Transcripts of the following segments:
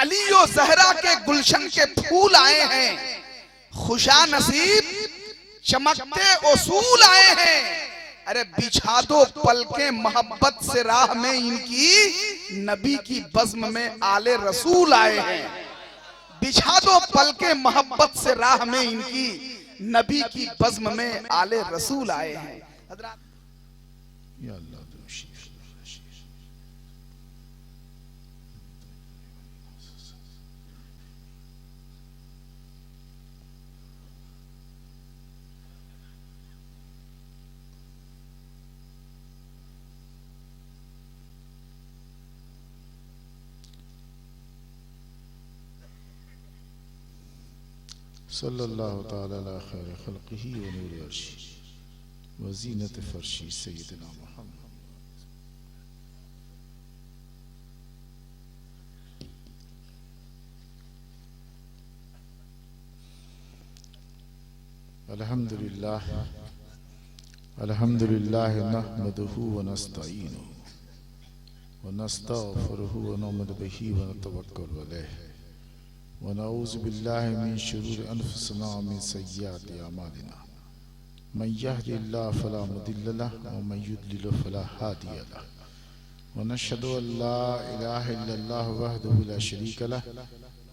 अली और जहरा के गुलशन के फूल आए हैं, खुशा नसीब चमकते उसूल आए हैं। अरे बिछा दो पलके मोहब्बत से राह में इनकी, नबी की बज़्म में आले रसूल आए हैं। बिछा दो पलके मोहब्बत से राह में इनकी, नबी की बज़्म में आले रसूल आए हैं। सल्लल्लाहु तआला अला खैर खल्क़िही व नूर अर्शी व ज़ीनत फ़र्शी सय्यदना मुहम्मद। अल्हम्दुलिल्लाह अल्हम्दुलिल्लाह नहमदुहु व नस्तईनुहु व नस्तग़फिरुहु व नु'मिनु बिही व नतवक्कलु अलैहि व नऊज़ु बिल्लाहि मिन शुरूरि अनफुसिना व मिन सय्यिआति अमालिना। मन यहदिल्लाहु फला मुदिल्ल लहु व मन युद्लिल फला हादिय लहु व नशहदु अन ला इलाहा इल्लल्लाहु वहदहु ला शरीक लहु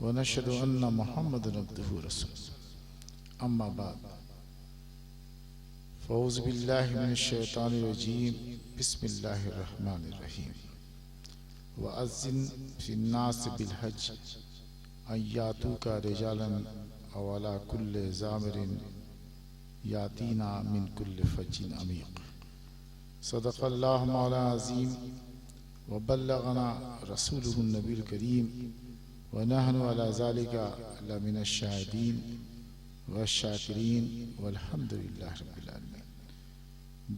व नशहदु अन्न मुहम्मदन अब्दुहु व रसूलुहु। अम्मा बाद फ़ऊज़ु बिल्लाहि मिनश शैतानिर रजीम। बिस्मिल्लाहिर रहमानिर रहीम। व अज़्ज़िन फ़िन्नास बिल हज्ज अय्यातूका रिजालन अव अला कुल्लि ज़ामिरिन यातीना मिन कुल्लि फज्जिन अमीक़। सदक़ल्लाहु मौलाना अज़ीम व बल्लगना रसूलुहुन नबील करीम व नहनु अला ज़ालिका लमिनश शाहिदीन व शाकिरीन वल्हम्दुलिल्लाहि रब्बिल आलमीन।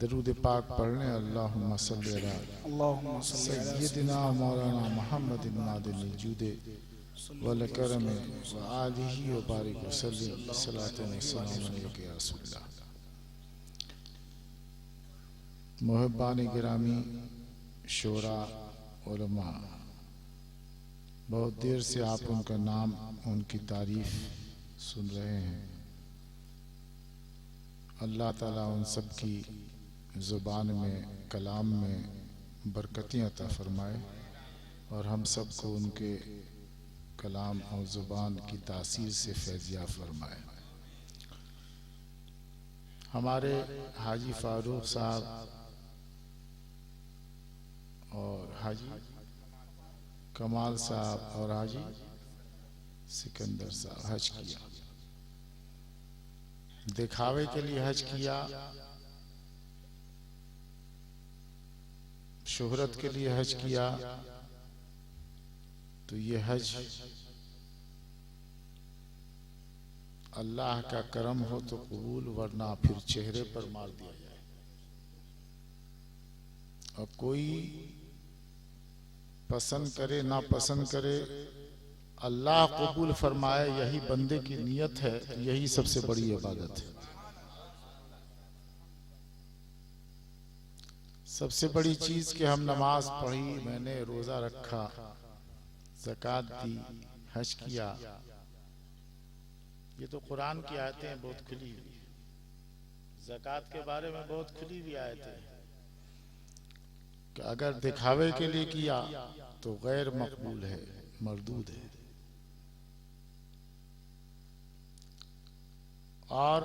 दरूद पाक पढ़ने अल्लाहुम्मा सल्लि अला सय्यिदिना मौलाना मुहम्मदिन नादिल जूदे वल करम व आलिही व बारिक वसल्लिम सलातन व सलाम अलैका या रसूलल्लाह। मुहिब्बान गिरामी, शोरा, उलमा, बहुत देर से आप उनका नाम, उनकी तारीफ सुन रहे हैं। अल्लाह ताला उन सब की ज़ुबान में, कलाम में बरकतें अता फरमाए और हम सब को उनके कलाम और ज़ुबान की तासीर से फैज़िया फरमाए। हमारे हाजी फ़ारूक साहब और हाजी कमाल साहब और हाजी सिकंदर साहब हज किया, दिखावे के लिए हज किया, शोहरत के लिए हज किया। तो ये हज अल्लाह का करम हो तो कबूल, वरना फिर चेहरे पर मार दिया जाए। और कोई पसंद करे ना पसंद करे, अल्लाह कबूल फरमाए, यही बंदे की नियत है। यही सबसे बड़ी इबादत है। सबसे बड़ी चीज कि हम नमाज पढ़ी, मैंने रोजा रखा, ज़कात दी, हज किया। ये तो कुरान की आयतें हैं, बहुत खुली हुई। ज़कात के बारे में बहुत खुली हुई आयतें कि अगर दिखावे के लिए किया तो गैर मकबूल है, मरदूद है। और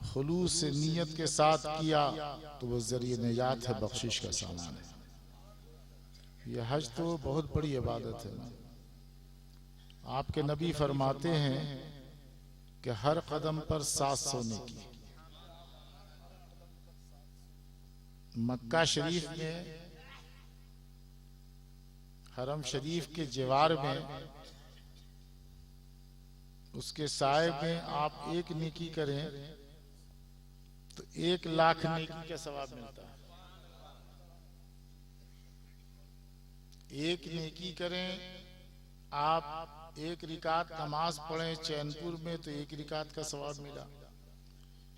खुलूस से नियत के साथ किया तो वह ज़रिए निजात है, बख्शिश का सामान है। यह हज तो बहुत बड़ी इबादत है ना। आपके नबी फरमाते हैं कि हर कदम पर 7 सोने की। मक्का शरीफ में, हरम शरीफ के जीवार में, उसके साए में आप एक नेकी करें तो 1 लाख नेकी का सवाब मिलता है। एक नेकी करें आप, 1 रिकात नमाज पढ़ें चैनपुर में तो 1 रिकात का सवाब मिला।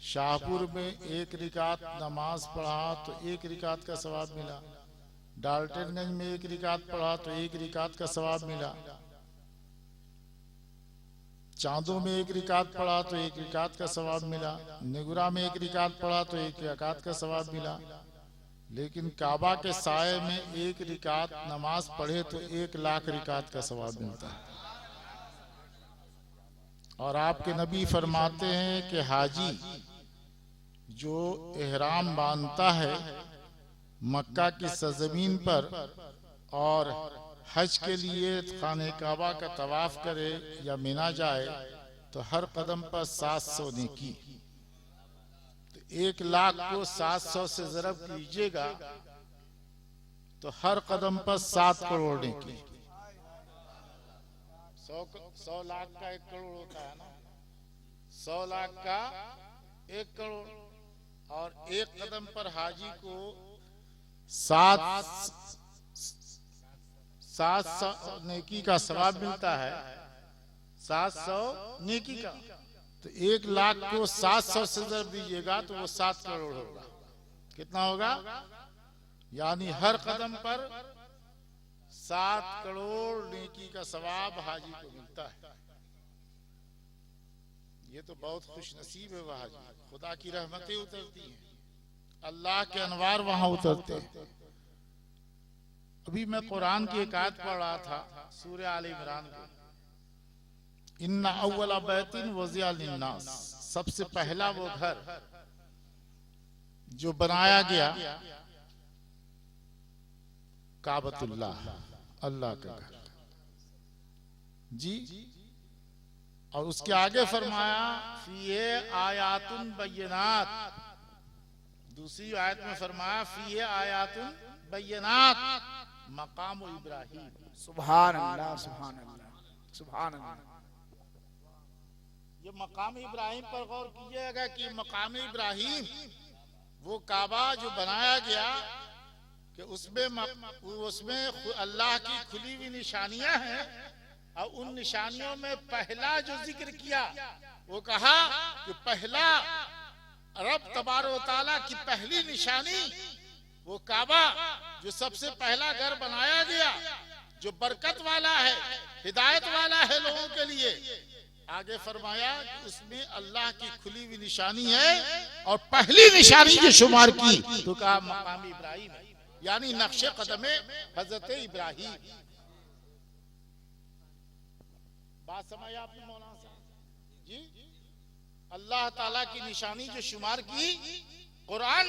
शाहपुर में 1 रिकात नमाज पढ़ा तो 1 रिकात का सवाब मिला। डाल्टनगंज में 1 रिकात पढ़ा तो 1 रिकात का सवाब मिला। चांदों में एक रिकात पढ़ा तो एक रिकात का सवाब मिला, निगुरा में एक रिकात पढ़ा तो एक रिकात का सवाब मिला, लेकिन काबा के साए में एक रिकात नमाज पढ़े तो 1,00,000 रिकात का सवाब मिलता है। और आपके नबी फरमाते हैं कि हाजी जो एहराम बांधता है मक्का की सरजमीन पर और हज के लिए खाने काबा का तवाफ करे या मिना जाए तो हर कदम पर 700 नेकी। तो 1,00,000 को 700 से ज़रब कीजिएगा तो हर कदम पर 7 करोड़ नेकी। 100 लाख का 1 करोड़ होता है ना, 100 लाख का 1 करोड़। और एक कदम पर हाजी को 700 नेकी का सवाब मिलता है, 700 नेकी का। तो 1,00,000 को 700 से ज़रब दीजिएगा तो वो 7 करोड़ होगा। कितना होगा? यानी हर कदम पर 7 करोड़ नेकी का सवाब हाजी को मिलता है। ये तो बहुत खुश नसीब है वह हाजी, खुदा की रहमतें उतरती हैं, अल्लाह के अनवार वहां उतरते हैं। अभी मैं कुरान की एक आयत पढ़ रहा था सूरह आल इमरान की, इन्ना अव्वला बैतिन वज़िया लिन्नास, सबसे पहला वो घर जो बनाया गया काबतुल्लाह, अल्लाह का घर जी। और उसके आगे फरमाया फीहे आयातुन बय्यनात, दूसरी आयत में फरमाया फीहे आयातुन बय्यनात मकाम इब्राहिम। सुभान अल्लाह, सुभान अल्लाह, सुभान अल्लाह। ये मकाम इब्राहिम पर गौर कीजिएगा कि मकाम इब्राहिम वो काबा जो बनाया गया कि उसमें अल्लाह की खुली हुई निशानियां हैं। और उन निशानियों में पहला जो जिक्र किया वो कहा कि पहला रब तबारो ताला की पहली निशानी वो काबा जो सबसे पहला घर बनाया गया, जो बरकत वाला है, हिदायत वाला है लोगों के लिए। आगे फरमाया कि उसमें अल्लाह की खुली हुई निशानी है और पहली निशानी जो शुमार की तो कहा मकाम इब्राहिम, यानी नक्शे कदमे हजरत इब्राहिम। बात समझ आपने मौलाना साहब जी? अल्लाह ताला की निशानी जो शुमार की कुरान,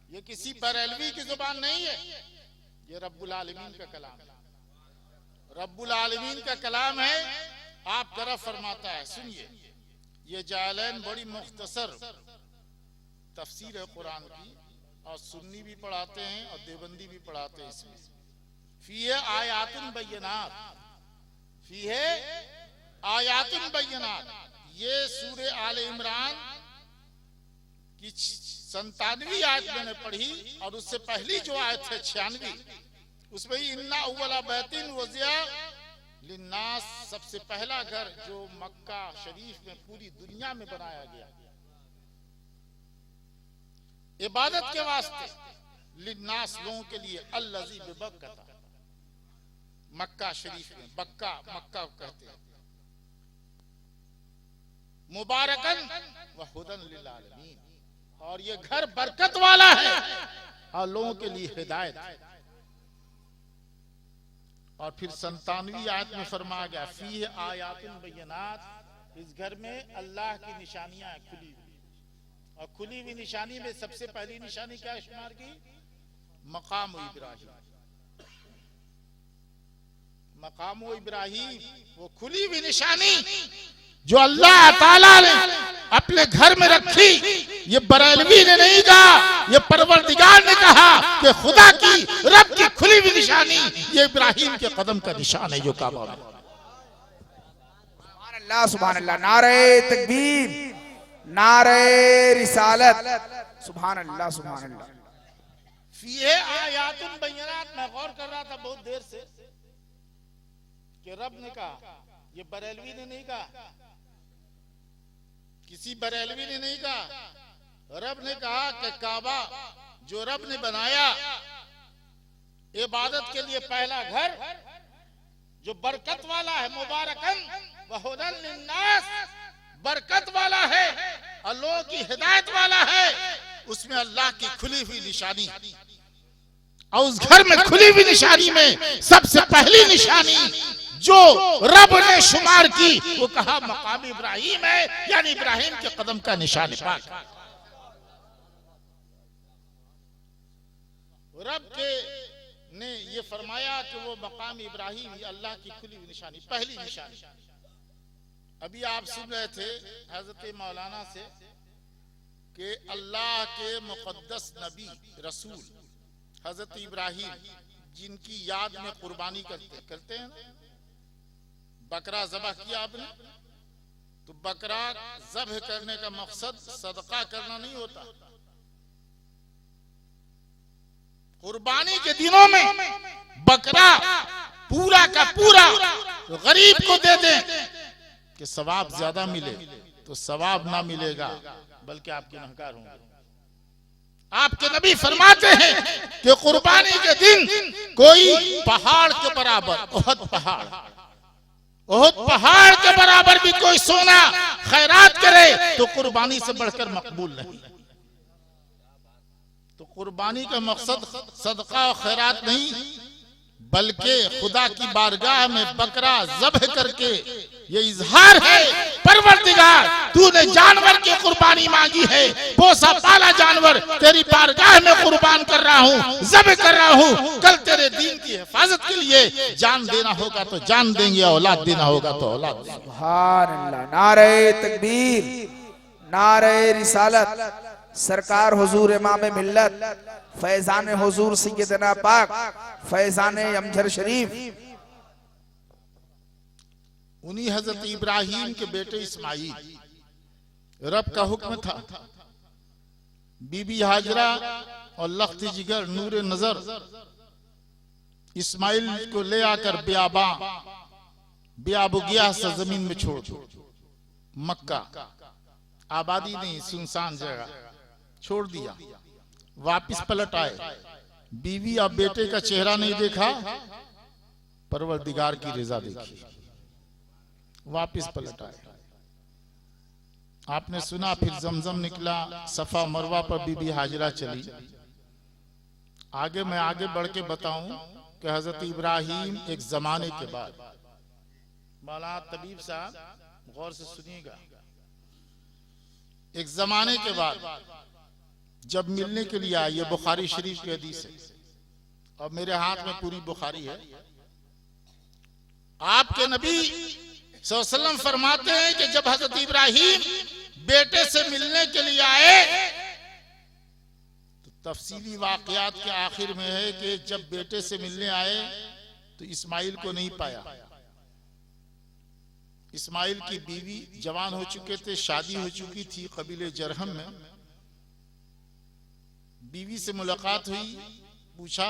ये किसी बरेलवी की जुबान नहीं है, ये रब्बुल आलमीन का कलाम है, रब्बुल आलमीन का कलाम है। आप तरफ फरमाता है, सुनिए, ये जालैन बड़ी मुख्तसर तफसीर है कुरान की, और सुन्नी भी पढ़ाते हैं और देवबंदी भी पढ़ाते हैं इसमें। फीहे आयातुन बय्यनात, फीहे आयातुन बय्यनात, ये सूरह आल इमरान की 97वीं आयत मैंने पढ़ी, और उससे पहली जो आयत है 96, उसमें ही इन्ना अव्वला बैतिन वज़िया लिन्नास, सबसे पहला घर जो मक्का शरीफ में पूरी दुनिया में बनाया गया इबादत के वास्ते, लिन्नास लोगों के लिए, अल्लज़ी बिबक्का, मक्का शरीफ में, बक्का मक्का कहते हैं, मुबारकन व हुदन लिल आलमीन, और ये घर बरकत वाला है और लोगों के लिए हिदायत है। और फिर 97वीं आयत में फरमाया गया फीहे आयातुन बय्यनात, इस घर में अल्लाह की निशानियां हैं खुली हुई, और खुली हुई निशानी में सबसे पहली निशानी क्या शुमार की? मकाम इब्राहिम। मकाम इब्राहिम वो खुली हुई निशानी जो अल्लाह ताला ने अपने घर में रखी। ये बरेलवी ने नहीं कहा, ये परवरदिगार ने कहा कि खुदा की, रब की खुली हुई निशानी ये इब्राहिम के कदम का निशान है जो काबा में। सुभान अल्लाह, सुभान अल्लाह, नारे तकबीर, नारे रिसालत, सुभान अल्लाह, सुभान अल्लाह। फीहे आयातुन बय्यनात, मैं गौर कर रहा था बहुत देर से कि रब ने कहा, ये बरेलवी ने नहीं कहा, किसी बरेलवी ने नहीं कहा, रब ने कहा कि काबा जो रब ने बनाया इबादत के लिए पहला घर जो बरकत वाला है, मुबारकन व हुदन लिन्नास, बरकत वाला है, अल्लाह की हिदायत वाला है, उसमें अल्लाह की खुली हुई निशानी, और उस घर में खुली हुई निशानी में सबसे पहली निशानी जो रब ने शुमार की वो कहा मकाम इब्राहिम है, यानी इब्राहिम के कदम का निशान पाक। रब के ने ये फरमाया कि वो मकाम इब्राहिम ही अल्लाह की खुली हुई निशानी, पहली निशानी। अभी आप सुन रहे थे हजरत मौलाना से कि अल्लाह के मुकद्दस नबी रसूल हजरत इब्राहिम जिनकी याद में कुर्बानी करते हैं ना, बकरा ज़बह किया आपने, तो बकरा ज़बह करने का मकसद सदका करना नहीं होता। कुर्बानी के दिनों में बकरा पूरा का पूरा गरीब को दे दें कि सवाब ज्यादा मिले, तो सवाब ना मिलेगा बल्कि आप गुनहगार होंगे। आपके नबी फरमाते हैं कि कुर्बानी के दिन कोई पहाड़ के बराबर, ओहद पहाड़ के बराबर भी कोई सोना खैरात करे तो कुर्बानी से बढ़कर मकबूल नहीं। तो कुर्बानी का मकसद सदका और खैरात नहीं, बल्कि खुदा की बारगाह में बकरा ज़ब्ह करके ये इजहार है, परवरदिगार तूने जानवर की कुर्बानी मांगी है, पोसा पाला जानवर तेरी बारगाह में कुर्बान कर रहा हूँ, ज़ब्ह कर रहा हूँ, कल तेरे दीन की हिफाजत के लिए जान देना होगा तो जान देंगे, औलाद देना होगा तो औलाद देंगे। सुभान अल्लाह। नारे तकबीर, नारे रिसालत, सरकार हुजूर इमाम मिल्लत फैजान हुजूर सैयदना पाक फैजान अमजर शरीफ। उन्हीं हजरत इब्राहिम के बेटे इस्माइल, रब का हुक्म था बीबी हाजरा और लख्त जिगर नूर नजर इस्माइल को ले आकर बियाबुगिया सरजमीन में छोड़ दो। मक्का आबादी नहीं, सुनसान जगह छोड़ दिया, वापिस पलट आए, बीवी और बेटे का चेहरा नहीं देखा, परवरदिगार की रजा देखी, वापिस पलट आए। आपने सुना फिर जमजम निकला, सफा मरवा पर बीबी हाजरा चली। आगे मैं आगे बढ़ के बताऊं कि हजरत इब्राहिम एक जमाने के बाद, मौलाना तबीब साहब गौर से सुनिएगा, एक जमाने के बाद जब मिलने के लिए आए, ये बुखारी शरीफ की हदीस है और मेरे हाथ में पूरी बुखारी है। आपके नबी सल्लल्लाहु अलैहि वसल्लम फरमाते हैं कि जब हजरत इब्राहिम बेटे से मिलने के लिए आए तो तफसीली वाकयात के आखिर में है कि जब बेटे से मिलने आए तो इस्माइल को नहीं पाया। इस्माइल की बीवी जवान हो चुके थे, शादी हो चुकी थी कबीले जरहम में। बीवी से मुलाकात हुई, पूछा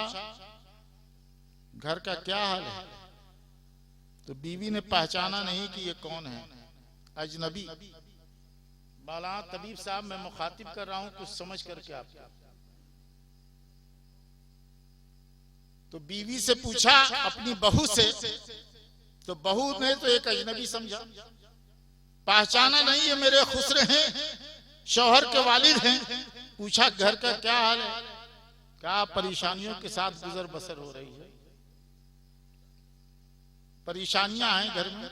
घर का क्या हाल है, तो बीवी ने पहचाना नहीं कि ये कौन है, अजनबी। मौलाना तबीब साहब मैं मुखातिब कर रहा हूं कुछ समझ करके आपको। तो बीवी से पूछा अपनी बहू से, तो बहू ने तो एक अजनबी समझा, पहचाना नहीं ये मेरे खुसरे हैं, शौहर के वालिद हैं। पूछा घर का क्या हाल है, क्या परेशानियों के साथ गुजर बसर हो रही है, परेशानियां हैं घर में।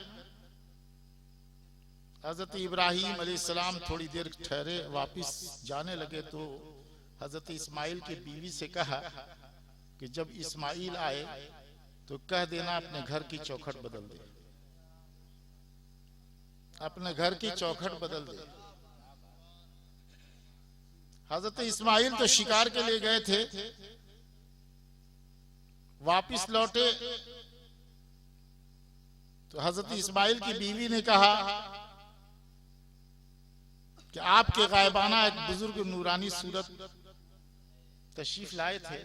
हजरत इब्राहिम अलैहिस्सलाम थोड़ी देर ठहरे, वापिस जाने लगे तो हजरत इस्माइल की बीवी से कहा कि जब इस्माइल आए तो कह देना अपने घर की चौखट बदल दे, अपने घर की चौखट बदल दे। हजरत इस्माइल तो शिकार के लिए गए थे, वापिस लौटे तो हजरत इस्माइल की बीवी ने कहा कि आपके गायबाना एक बुजुर्ग नूरानी सूरत तशरीफ लाए थे,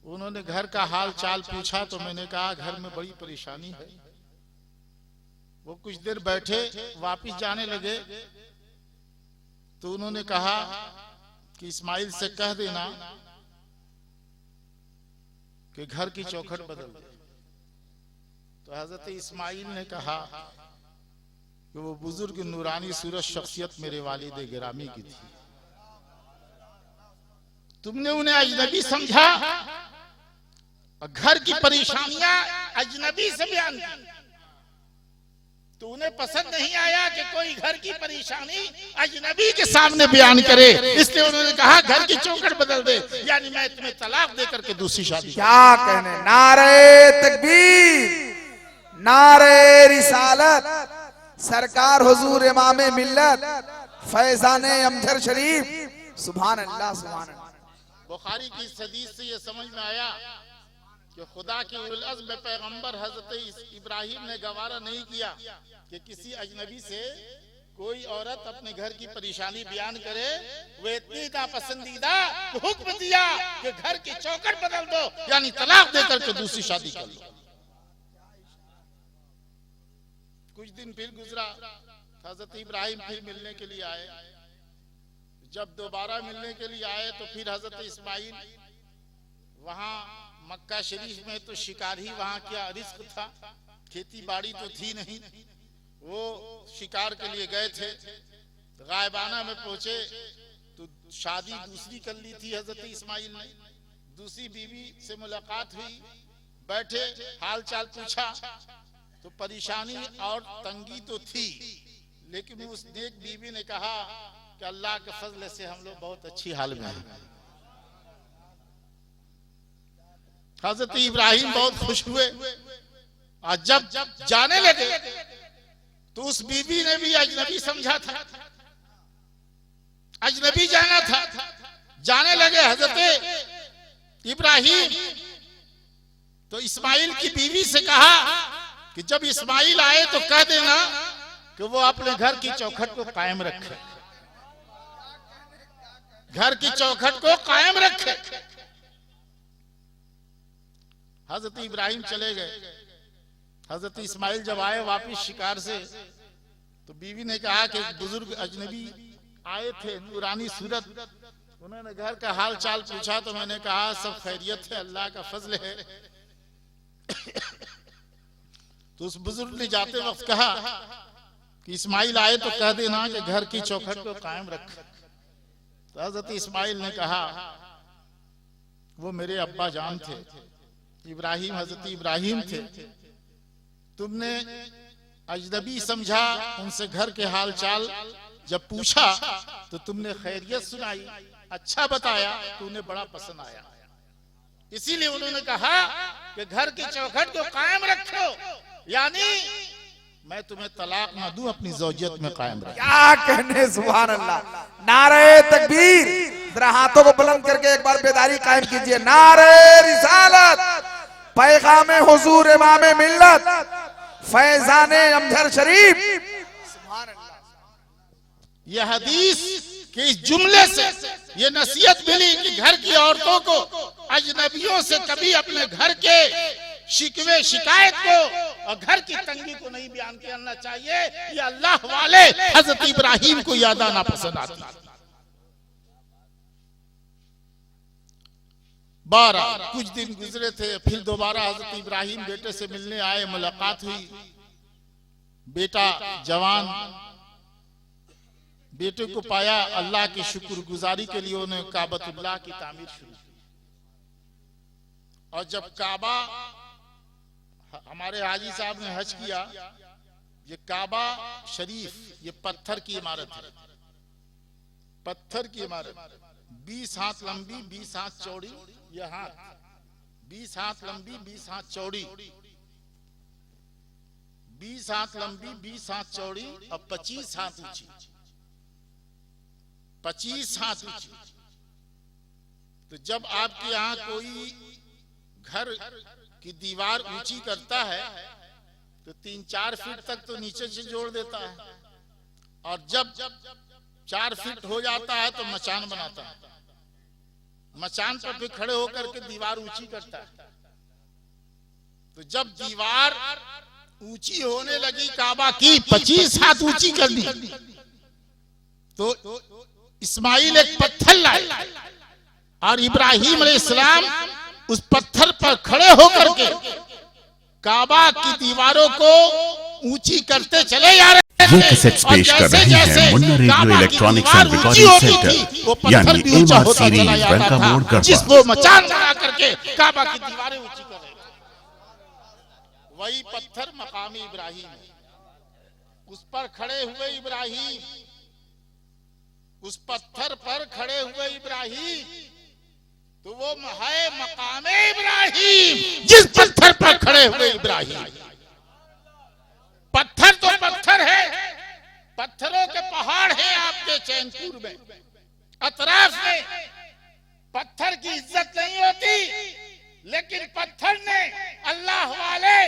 उन्होंने घर का हाल चाल पूछा तो मैंने कहा घर में बड़ी परेशानी है। वो कुछ देर बैठे, वापिस जाने लगे तो उन्होंने कहा कि इस्माइल से कह देना कि घर की चौखट बदल दे। तो हजरत इस्माइल ने कहा कि वो बुजुर्ग नूरानी सूरत शख्सियत मेरे वालिद गिरामी की थी, तुमने उन्हें अजनबी समझा और घर की परेशानियां अजनबी से बयान की, तो उन्हें पसंद नहीं आया कि कोई घर की परेशानी अजनबी के सामने बयान करे, इसलिए उन्होंने कहा घर की चौखट बदल दे, यानी मैं तुम्हें तलाक दे करके दूसरी शादी। क्या कहने, नारे तकबीर, नारे रिसालत, सरकार हुजूर इमाम मिल्लत फैजाने अमजर शरीफ, सुभान अल्लाह सुभान अल्लाह। बुखारी की इस हदीस से ये समझ में आया कि खुदा के उल अज़्म पैगंबर हजरत इब्राहिम ने गवारा नहीं किया कि किसी अजनबी से कोई औरत अपने घर की परेशानी बयान करे, वे इतनी नापसंदीदा हुक्म दिया कि घर की चौखट बदल दो, यानी तलाक देकर के दूसरी शादी कर लो। कुछ दिन फिर गुजरा, हजरत इब्राहिम फिर मिलने के लिए आए। जब दोबारा मिलने के लिए आए तो फिर हजरत इस्माइल वहां मक्का शरीफ में तो शिकार ही वहां क्या रिस्क था, खेती बाड़ी तो थी नहीं, वो शिकार के लिए गए थे। गायबाना में पहुंचे तो शादी दूसरी कर ली थी हजरत इस्माइल ने, दूसरी बीवी से मुलाकात हुई, बैठे हाल चाल पूछा तो परेशानी और तंगी तो थी, लेकिन उस नेक बीवी ने कहा कि अल्लाह के फजल से हम लोग बहुत अच्छी हाल में हैं। हजरत इब्राहिम बहुत खुश हुए और जब जाने लगे तो उस बीवी ने भी अजनबी समझा था, अजनबी जाना था। जाने लगे हजरत इब्राहिम तो इस्माइल की बीवी से कहा कि जब इस्माइल आए तो कह देना कि वो अपने घर की चौखट को कायम रखे, घर की चौखट को कायम रखे। हजरत इब्राहिम चले गए। हजरत इस्माइल जब आए वापिस शिकार से तो बीवी ने कहा कि बुजुर्ग अजनबी आए थे नूरानी सूरत, उन्होंने घर का हाल चाल पूछा तो मैंने कहा सब खैरियत है, अल्लाह का फजल है। तो उस बुजुर्ग ने जाते वक्त कहा कि इस्माइल आए तो कह देना कि घर की चौखट को कायम रख। तो हजरत इस्माइल ने कहा वो मेरे अब्बा जान थे, इब्राहिम हजरत इब्राहिम थे, तुमने अजनबी समझा, उनसे घर के हाल चाल जब पूछा तो तुमने खैरियत सुनाई, अच्छा बताया तो उन्हें बड़ा पसंद आया, इसीलिए उन्होंने कहा कि घर की चौखट को कायम रखो, यानी मैं तुम्हें तलाक ना दूं, अपनी ज़ौजियत में कायम रखो। क्या कहने, सुभान अल्लाह, नारे तकबीर, जरा हाथों को बुलंद करके एक बार बेदारी कायम कीजिए, नारे रिसालत, पैगाम हुजूर इमाम मिल्लत फैजाने अमजर शरीफ, सुभान अल्लाह। यह हदीस के इस जुमले से ये नसीहत मिली कि घर की औरतों को अजनबियों से कभी अपने घर के शिकवे शिकायत को और घर की तंगी को नहीं बयान करना चाहिए। ये अल्लाह वाले हजरत इब्राहिम को याद आना पसंद आती। 12 कुछ दिन गुजरे थे, फिर दोबारा हजरत इब्राहिम बेटे से मिलने आए, मुलाकात हुई। बेटा जवान, बेटे को पाया, अल्लाह की शुक्रगुजारी के लिए उन्होंने काबतुल्लाह की तामीर शुरू की। और जब काबा, हमारे हाजी साहब ने हज किया, ये काबा शरीफ ये पत्थर की इमारत है, पत्थर की इमारत, 20 हाथ लंबी 20 हाथ चौड़ी, ये हाथ 20 हाथ लंबी 20 हाथ चौड़ी, 20 हाथ लंबी 20 हाथ चौड़ी और 25 हाथ ऊंची, 25 हाथ ऊंची। तो जब आपके यहाँ कोई घर की दीवार ऊंची करता है तो 3-4 फीट तक तो नीचे से जोड़ देता है, और जब 4 फीट हो जाता है तो मचान बनाता है, मचान पर भी खड़े होकर के दीवार ऊंची करता है। तो जब दीवार ऊंची होने लगी काबा की, 25 हाथ ऊंची कर दी, तो इस्माइल एक पत्थर लाए और इब्राहिम अलैहिस्सलाम उस पत्थर पर खड़े होकर के काबा की दीवारों को ऊंची करते चले जा रहे थे। ये कैसेट्स पेश कर रहे हैं Munna radio electronics and recording centre यानी एमआर सीरीज वेलकम मोड गढ़वा, जिसको मचान बना करके काबा की दीवारें ऊंची कर रहे थे। वही पत्थर मकामी इब्राहिम है। उस पर खड़े हुए इब्राहिम, उस पत्थर पर खड़े हुए इब्राहिम, तो वो है मकामे इब्राहिम। जिस पत्थर पर खड़े हुए इब्राहिम, पत्थर तो पत्थर है, पत्थरों के पहाड़ हैं आपके चैनपुर में, अतराफ में। पत्थर की इज्जत नहीं होती, लेकिन पत्थर ने अल्लाह वाले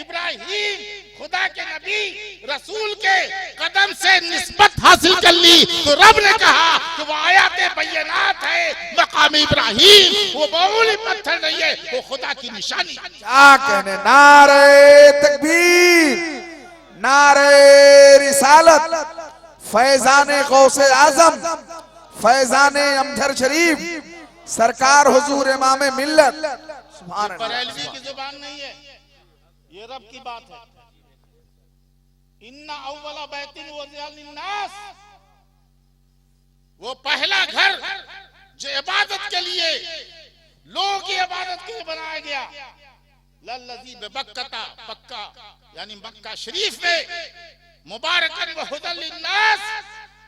इब्राहिम, खुदा के नबी रसूल के कदम से निस्बत हासिल कर ली। तो रब ने कहा कि वो आयाते बय्यनात है, मकाम इब्राहिम वो मामूली पत्थर नहीं है, वो खुदा की निशानी। क्या कहने, नारे तकबीर, नारे रिसालत, फैजाने गौसे आजम, फैजाने अमजर शरीफ, सरकार हुजूर इमाम मिल्लत। सुभान अल्लाह। बरेलवी की जुबान नहीं है, ये रब की बात है। इन्ना अव्वला बैतिन वुज़िअ लिन्नास, वो पहला घर जो इबादत के लिए, लोगों की इबादत के लिए बनाया गया, लल्लज़ी बिबक्कता, पक्का यानी मक्का शरीफ में, मुबारकन व हुदल लिन्नास,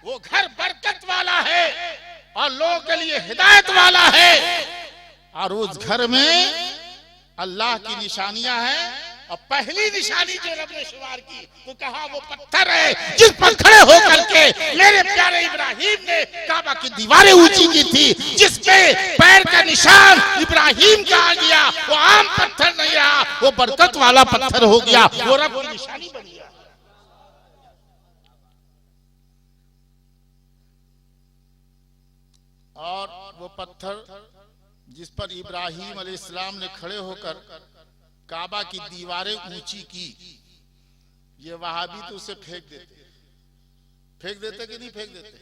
वो घर बरकत वाला है और लोगों के लिए हिदायत वाला है। और उस घर में अल्लाह की निशानियां हैं। और पहली निशानी जो रब ने शुमार की तो कहा वो पत्थर है जिस पर खड़े होकर के मेरे प्यारे इब्राहिम ने काबा की दीवारें ऊंची की थी, जिसमें पैर का निशान इब्राहिम का आ गया। वो आम पत्थर नहीं रहा, वो बरकत वाला पत्थर हो गया, वो रब की निशानी बन गया। और वो पत्थर जिस पर इब्राहिम अलैहिस्सलाम ने खड़े होकर काबा की दीवारें ऊंची की, ये वहाबी तो उसे फेंक देते कि नहीं फेंक देते।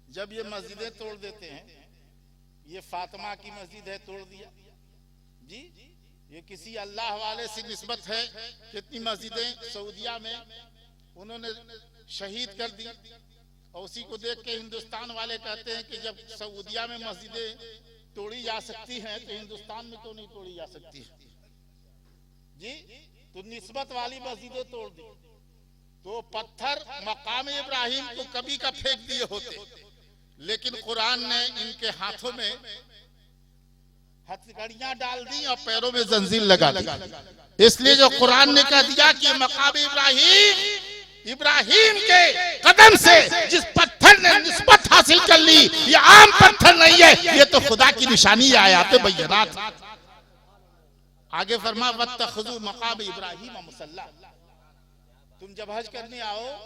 जब ये मस्जिदें तोड़ देते हैं, ये फातिमा की मस्जिद है, तोड़ दिया जी, ये किसी अल्लाह वाले से निस्बत है। कितनी मस्जिदें सऊदिया में उन्होंने शहीद कर दी, और उसी को देख के हिंदुस्तान वाले कहते हैं कि जब सऊदिया में मस्जिदें तोड़ी जा सकती हैं तो हिंदुस्तान में तो नहीं तोड़ी जा सकती है जी। तो निस्बत वाली मस्जिदें तोड़ दी, तो पत्थर मकाम इब्राहिम को कभी का फेंक दिए होते, लेकिन कुरान ने इनके हाथों में हथकड़ियां डाल दी और पैरों में जंजीर लगा दी। इसलिए जो कुरान ने कह दिया कि मकाम इब्राहिम के कदम से जिस पत्थर ने निस्बत हासिल कर ली, ये आम पत्थर नहीं है, ये तो खुदा की निशानी है, आयाते बय्यनात। आगे फरमा वत्तखुज़ू मकाम इब्राहिम मुसल्ला, तुम जब हज करने आओ,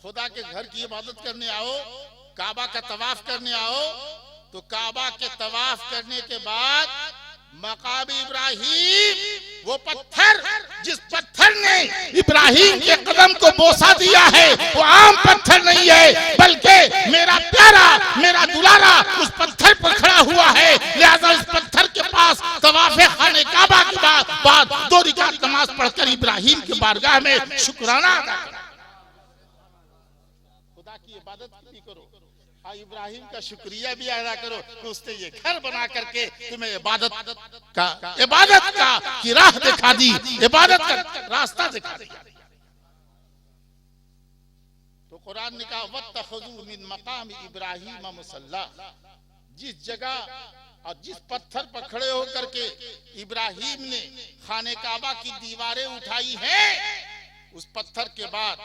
खुदा के घर की इबादत करने आओ, काबा का तवाफ करने आओ, तो काबा के तवाफ करने के बाद मकाम इब्राहिम, वो पत्थर जिस पत्थर ने इब्राहिम के कदम को बोसा दिया है, वो आम पत्थर नहीं है, बल्कि मेरा प्यारा, मेरा दुलारा उस पत्थर पर खड़ा हुआ है। लिहाजा इस पत्थर के पास तवाफ़े खाने काबा के बाद 2 रकात नमाज पढ़कर इब्राहिम की बारगाह में शुक्राना अदा करो, खुदा की इबादत भी करो, इब्राहिम का शुक्रिया भी अदा करो कि उसने ये घर बना करके तुम्हें इबादत का की राह दिखा दी, इबादत का रास्ता दिखा दिया। तो कुरान ने कहा वत्तखुज़ू मिन मकाम इब्राहिम मुसल्ला, जिस जगह और जिस पत्थर पर खड़े होकर के इब्राहिम ने खाने काबा की दीवारें उठाई हैं, उस पत्थर के बाद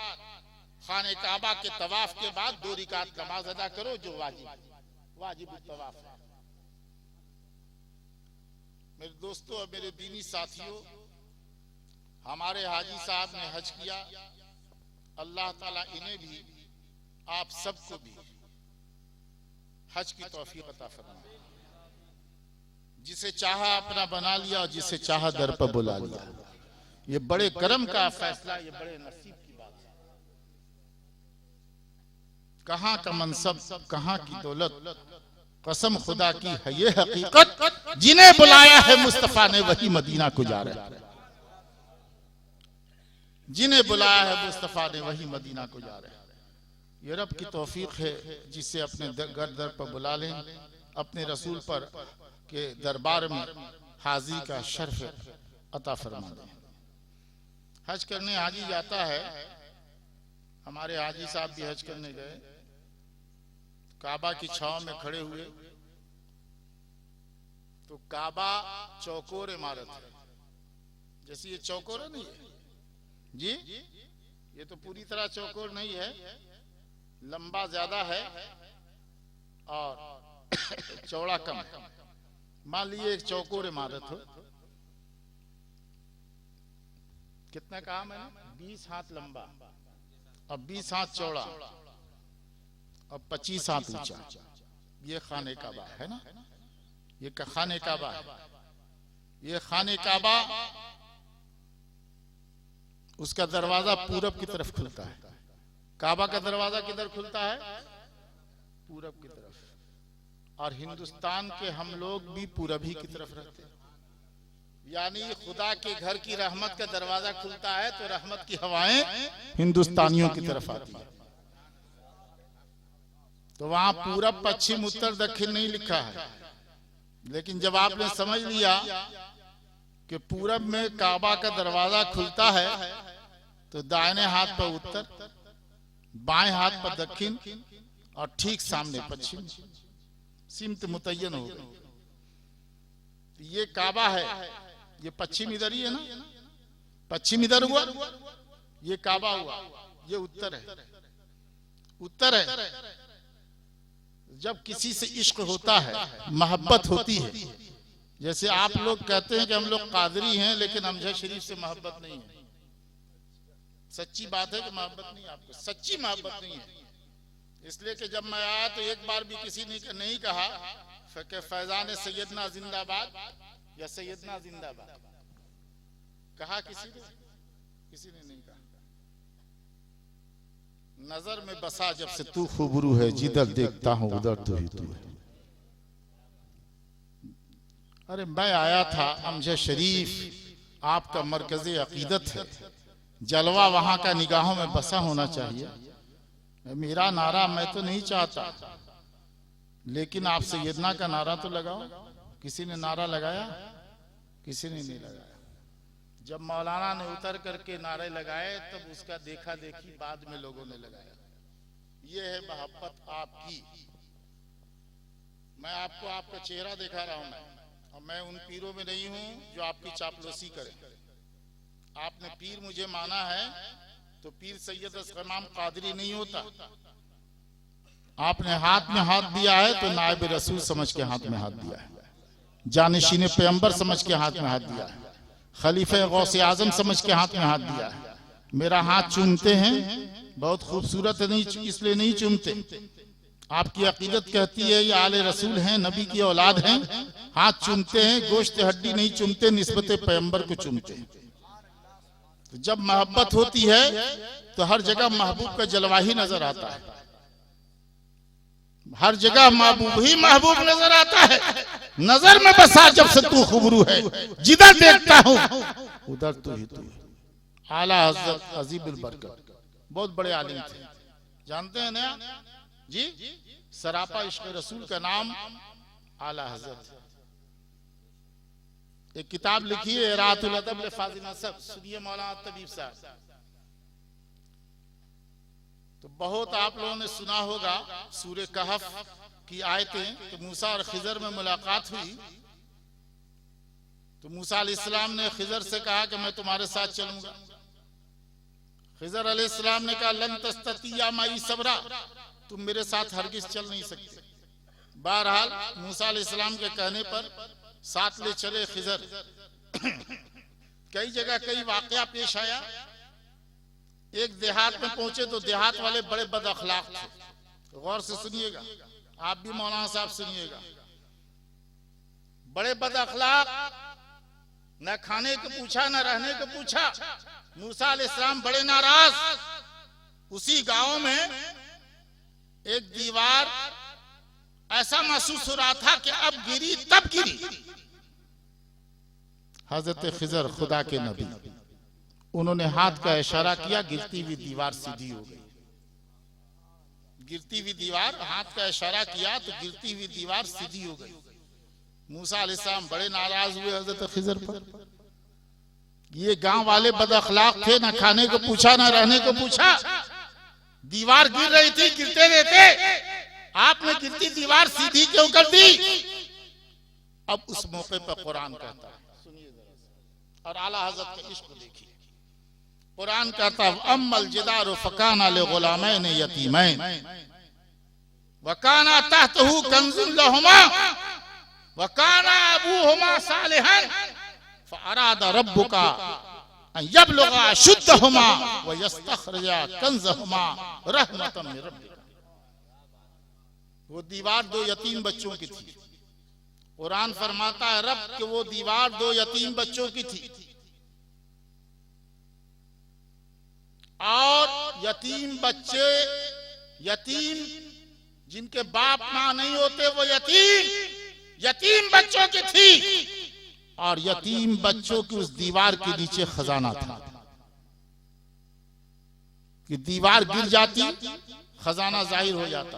खाने काबा के तवाफ के बाद 2 रकात नमाज अदा करो, जो वाजिब तवाफ है। मेरे दोस्तों और मेरे दीनी साथियों, हमारे हाजी साहब ने हज किया, अल्लाह ताला इन्हें भी आप सबको भी हज की तौफीक अता फरमाए। जिसे चाहा अपना बना लिया और जिसे चाहा दर पर बुला लिया। ये बड़े करम का फैसला, ये बड़े नसीब की बात है। कहां का मनसब, कहां की दौलत, कसम खुदा की है ये हकीकत, जिन्हें बुलाया है मुस्तफा ने वही मदीना को जा रहे हैं। जिन्हें बुलाया है मुस्तफा ने वही मदीना को जा रहे हैं। ये रब की तौफीक है जिसे अपने घर दर पर बुला लें, अपने रसूल पर के दरबार में हाजिरी का शर्फ अता फरमा दें। हज करने हाजी जाता है, हमारे हाजी साहब भी हज करने गए, काबा की छांव में खड़े हुए तो काबा चौकोर इमारत है, जैसे ये चौकोर नहीं है जी, ये तो पूरी तरह चौकोर नहीं है, लंबा ज्यादा है और चौड़ा कम है। मान लीजिए एक चौकोर इमारत हो, कितना कहा मैंने, 20 हाथ लंबा और 20 हाथ चौड़ा और 25 हाथ ऊंचा। ये खाने काबा है ना, ये खाने काबा है। ये खाने काबा, उसका दरवाजा पूरब की तरफ खुलता है। काबा का दरवाजा किधर खुलता है? पूरब की तरफ। और हिंदुस्तान के हम लोग भी पूरब ही की तरफ रहते हैं, यानी खुदा के घर की रहमत का दरवाजा खुलता है तो रहमत की हवाएं हिंदुस्तानियों की तरफ आती है। तो वहां पूरब पश्चिम उत्तर दक्षिण नहीं लिखा है, लेकिन जब आपने समझ लिया कि पूरब में काबा का दरवाजा खुलता है तो दाहिने हाथ पर उत्तर, बाएं हाथ पर दक्षिण और ठीक सामने पश्चिम, सिमत मुतय्यन हो गई। तो ये काबा है, ये पश्चिम इधर ही है ना, पश्चिम इधर हुआ, ये काबा हुआ, ये उत्तर है, उत्तर है। जब किसी से इश्क होता है, मोहब्बत होती है, जैसे आप लोग कहते हैं कि हम लोग कादरी हैं लेकिन अमजद शरीफ से मोहब्बत नहीं है, सच्ची बात है कि मोहब्बत नहीं, आपको सच्ची मोहब्बत नहीं है। इसलिए कि जब मैं आया तो एक बार भी किसी ने नहीं कहा कि फैजान सैयदना जिंदाबाद या सैयदना जिंदाबाद, कहा किसी ने नहीं कहा। नजर में बसा जब से तू खूबरू है, जिधर देखता हूं उधर तो ही तू है। अरे मैं आया था अमजद शरीफ आपका मरकज़े अकीदत है, जलवा वहां का निगाहों में बसा होना चाहिए। मेरा नारा मैं तो नहीं चाहता, लेकिन आप सैयदना का नारा तो लगाओ। किसी ने नारा लगाया? किसी ने नहीं लगाया। जब मौलाना ने उतर करके नारे लगाए तब उसका देखा देखी बाद में लोगों ने लगाया। ये है मोहब्बत आपकी। मैं आपको आपका चेहरा दिखा रहा हूं, और मैं उन पीरों में नहीं हूं जो आपकी चापलूसी करे। आपने पीर मुझे माना है तो पीर सैयद असगर इमाम कादरी नहीं होता। आपने हाथ में हाथ दिया है तो नायब रसूल समझ के हाथ में हाथ दिया है, जानशीन पैगंबर समझ के हाथ में हाथ दिया है, खलीफे गौसे आजम समझ के हाथ में हाथ दिया है। मेरा हाथ चूमते हैं, बहुत खूबसूरत है, नहीं इसलिए नहीं चूमते। आपकी अकीदत कहती है ये आले रसूल हैं, नबी की औलाद हैं, हाथ चूमते हैं, गोश्त हड्डी नहीं चूमते, निस्बत पैगंबर को चूमते हैं। तो जब मोहब्बत होती है तो हर जगह महबूब का जलवा ही नजर आता है, हर जगह महबूब ही महबूब नजर आता है। नजर में बसा जब से तू खूबरू है, जिधर देखता हूं उधर तू ही तू। आला हज़रत अजीबुल बरकत बहुत बड़े आलिम थे, जानते हैं ना जी, सरापा इश्क रसूल का नाम आला हज़रत। एक किताब लिखी है रातुल अदब फाजिल नसब, सुनिए मौलाना तबीब साहब। तो बहुत आप लोगों ने सुना होगा सूरह कहफ की आयतें। तो मूसा और खिजर में मुलाकात हुई तो मूसा अलैहिस्सलाम ने खिजर से कहा कि मैं तुम्हारे साथ चलूंगा। खिजर अलैहिस्सलाम ने कहा लन तस्ततिया माई सबरा, तुम मेरे साथ हरगिज चल नहीं सकते। बहरहाल मूसा अलैहिस्सलाम के कहने पर साथ ले चले खिजर। कई जगह कई वाकया पेश आया। एक देहात में पहुंचे तो देहात वाले बड़े बद अखलाक थे। गौर से सुनिएगा, आप भी मौलाना साहब सुनिएगा। बड़े बद अखलाक, न खाने को पूछा न रहने को पूछा। मूसा अलैहिस्सलाम बड़े नाराज। उसी गांव में एक दीवार ऐसा महसूस हो रहा था कि अब गिरी तब गिरी। हजरत खिजर खुदा के नबी उन्होंने हाथ का इशारा किया, गिरती हुई दीवार सीधी हो गई। गिरती हुई दीवार, हाथ का इशारा किया तो गिरती हुई दीवार सीधी हो गई। मूसा अलैहिस्सलाम बड़े नाराज हुए हजरत खिजर पर। ये गांव वाले बद अखलाक थे, ना खाने को पूछा ना रहने को पूछा। दीवार गिर रही थी, गिरते रहते आपने गिरती दीवार सीधी क्यों कर दी? अब उस मौके पर कुरान कहता है, सुनिए जरा, और आला हजरत के इश्क देखिए। कुरान कहता है, अम्मल जिदारु फकाना लिगुलामैन यतीमैन वकाना तहतहु कंजुन लहुमा वकाना अबूहुमा सालिहन फअरादा रब्बुका अन यबलुगा अशुद्धहुमा व यस्तखरिजा कंज़हुमा रहमतम मिन रब्बिक। वो दीवार दो यतीम बच्चों की थी। कुरान फरमाता है रब कि वो दीवार दो यतीम बच्चों की थी, और यतीम बच्चे, यतीम जिनके बाप मां नहीं होते वो यतीम बच्चों की थी। और यतीम बच्चों की उस दीवार के नीचे खजाना था कि दीवार गिर जाती, खजाना जाहिर हो जाता,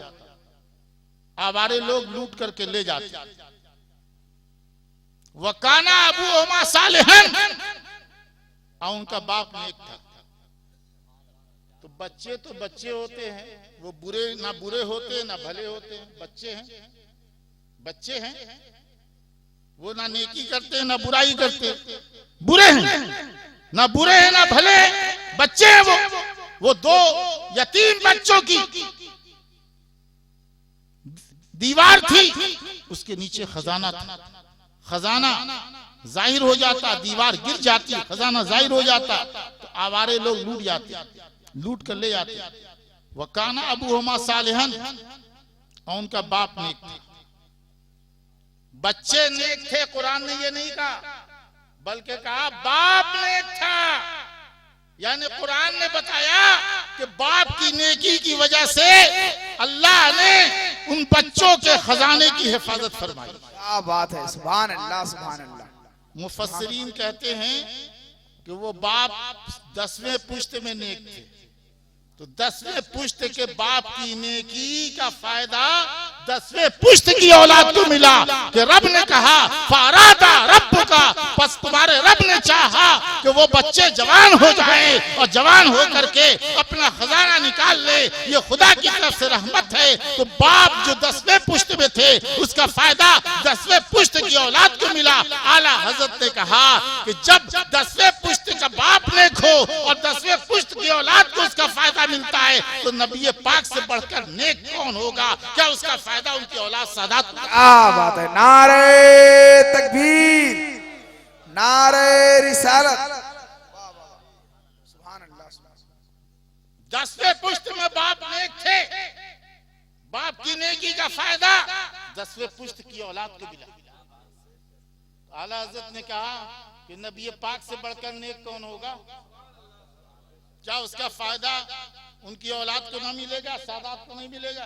आवारे लोग लूट करके ले जाते। वकाना अबूहुमा सालिहन, और उनका बाप नेक था। तो बच्चे होते हैं, वो बुरे ना बुरे होते ना भले होते हैं। बच्चे हैं, वो ना नेकी करते ना बुराई करते, बुरे हैं, ना बुरे हैं ना भले, बच्चे हैं। वो दो यतीम बच्चों की दीवार थी, उसके नीचे खजाना था। खजाना जाहिर हो जाता, दीवार गिर जाती, खजाना जाहिर हो जाता, तो आवारे लोग लूट जाते, लूट कर ले जाते। वकाना अबूहुमा सालिहन, और उनका बाप नेक था। बच्चे नेक थे, कुरान ने ये नहीं कहा, बल्कि कहा बाप नेक था। यानी कुरान ने बताया कि बाप की नेकी की वजह से अल्लाह ने उन बच्चों के खजाने की हिफाजत फरमाई। क्या बात है, सुभान अल्लाह सुभान अल्लाह। मुफस्सिरीन कहते हैं कि वो बाप 10वें पुश्त में नेक थे, तो 10वें पुश्त के बाप की नेकी का फायदा 10वें पुश्त की औलाद को मिला। कि रब ने कहा फरादा रब्बुका, बस तुम्हारे रब ने चाहा कि वो बच्चे जवान हो जाएं, और जवान हो करके अपना खजाना निकाल ले। ये खुदा की तरफ से रहमत है। तो बाप जो 10वें पुश्त में थे, उसका फायदा 10वें पुश्त की औलाद को मिला। आला हजरत ने कहा कि जब 10वें पुश्त का बाप नेक हो और 10वें पुश्त की औलाद को उसका फायदा मिलता है, तो नबी पाक से बढ़कर नेक कौन होगा? क्या उसका फायदा उनकी औलाद सादात। क्या बात है, नारे तकबीर, नारे रिसालत, सुभान अल्लाह। 10वें पुश्त में बाप नेक थे, बाप की नेकी का फायदा 10वें पुश्त की औलाद को मिला। आला हज़रत ने कहा कि नबी पाक से बढ़कर नेक कौन होगा? क्या उसका फायदा उनकी औलाद को ना मिलेगा, सादात को नहीं मिलेगा?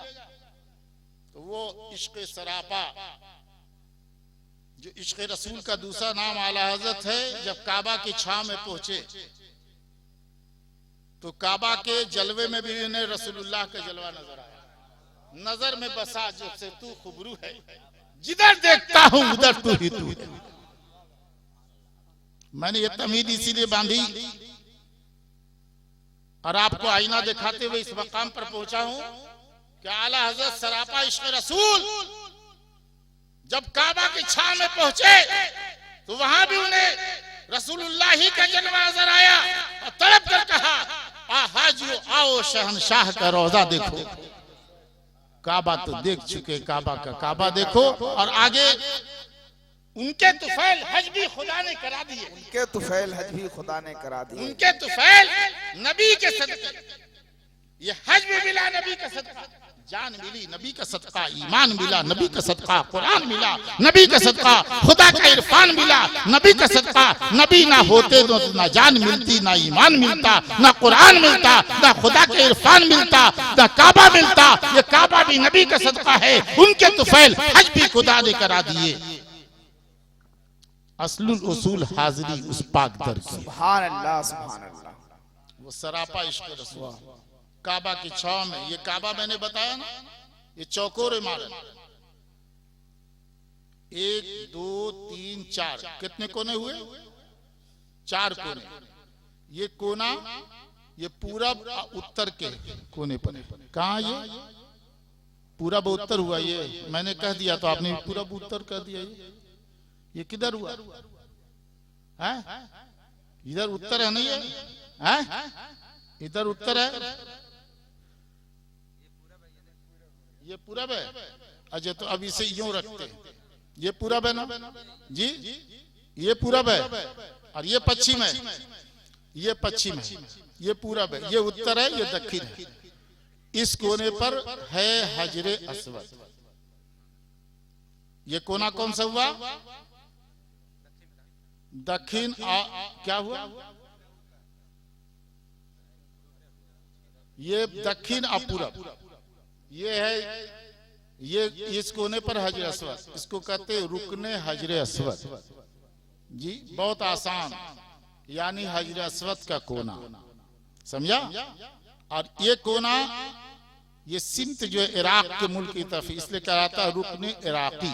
तो वो इश्क़ सरापा, जो इश्क़ रसूल का दूसरा नाम आला हज़रत है। जब काबा की छांव में पहुंचे तो काबा के जलवे में भी उन्हें रसूलुल्लाह का जलवा नजर आया। नजर में बसा जो से तू खुबरू है, जिधर देखता हूं उधर तू ही तू है। मैंने ये तमीद इसीलिए बांधी और आपको आईना दिखाते हुए इस मकाम पर पहुंचा हूं कि आला हज़रत सरापा इश्क़ रसूल जब काबा की छांव में पहुंचे तो वहां भी उन्हें रसूलुल्लाह ही का जलवा नजर आया और तड़प कर कहा, आ हाजियो आओ शहनशाह का रोजा देखो। काबा तो देख चुके, काबा का काबा देखो। और आगे उनके तुफैल हज भी खुदा ने करा दिए, उनके तुफैल हज भी खुदा ने करा दिए, उनके तुफैल नबी के सदक़े। ये हज भी मिला नबी का सदका, जान मिली नबी का सदका, ईमान मिला नबी का सदका, कुरान मिला नबी का सदका, खुदा का इरफान मिला नबी का सदका। नबी ना होते तो ना जान मिलती, ना ईमान मिलता, ना कुरान मिलता, ना खुदा का इरफान मिलता, ना काबा मिलता। ये काबा भी नबी का सदका है। उनके तुफैल हज भी खुदा ने करा दिए। असलुल उसूल हाजिरी उस पाक दर की। सुभान अल्लाह, सुभान अल्लाह। वो सरापा इश्क रसूल काबा की छाव में। ये काबा मैंने बताया ना, ये चौकोर इमारत, 1 2 3 4 कितने कोने हुए? 4 कोने। ये कोना ये पूरब उत्तर के कोने पर है। कहाँ ये पूरब उत्तर हुआ? ये मैंने कह दिया तो आपने पूरब उत्तर कह दिया। ये किधर हुआ है? इधर उत्तर है नहीं है? इधर उत्तर है, ये पूरब है। अच्छा तो अब इसे यूं रखते हैं, ये पूरब है ना जी, ये पूरब है और ये पश्चिम है, ये पश्चिम है, ये पूरब है, ये उत्तर है, ये दक्षिण है। इस कोने पर है हजरे अस्वद। ये कोना कौन सा हुआ? दक्षिण। क्या हुआ? ये दक्षिण और पूरब। ये है, ये इस कोने पर हजरे अस्वद, इसको कहते हैं रुकने हजरे अस्वद जी। बहुत आसान, यानी हजरे अस्वद का कोना, समझा? और ये कोना, ये सिमत जो है इराक के मुल्क की तरफ, इसलिए कहलाता है रुकने इराकी।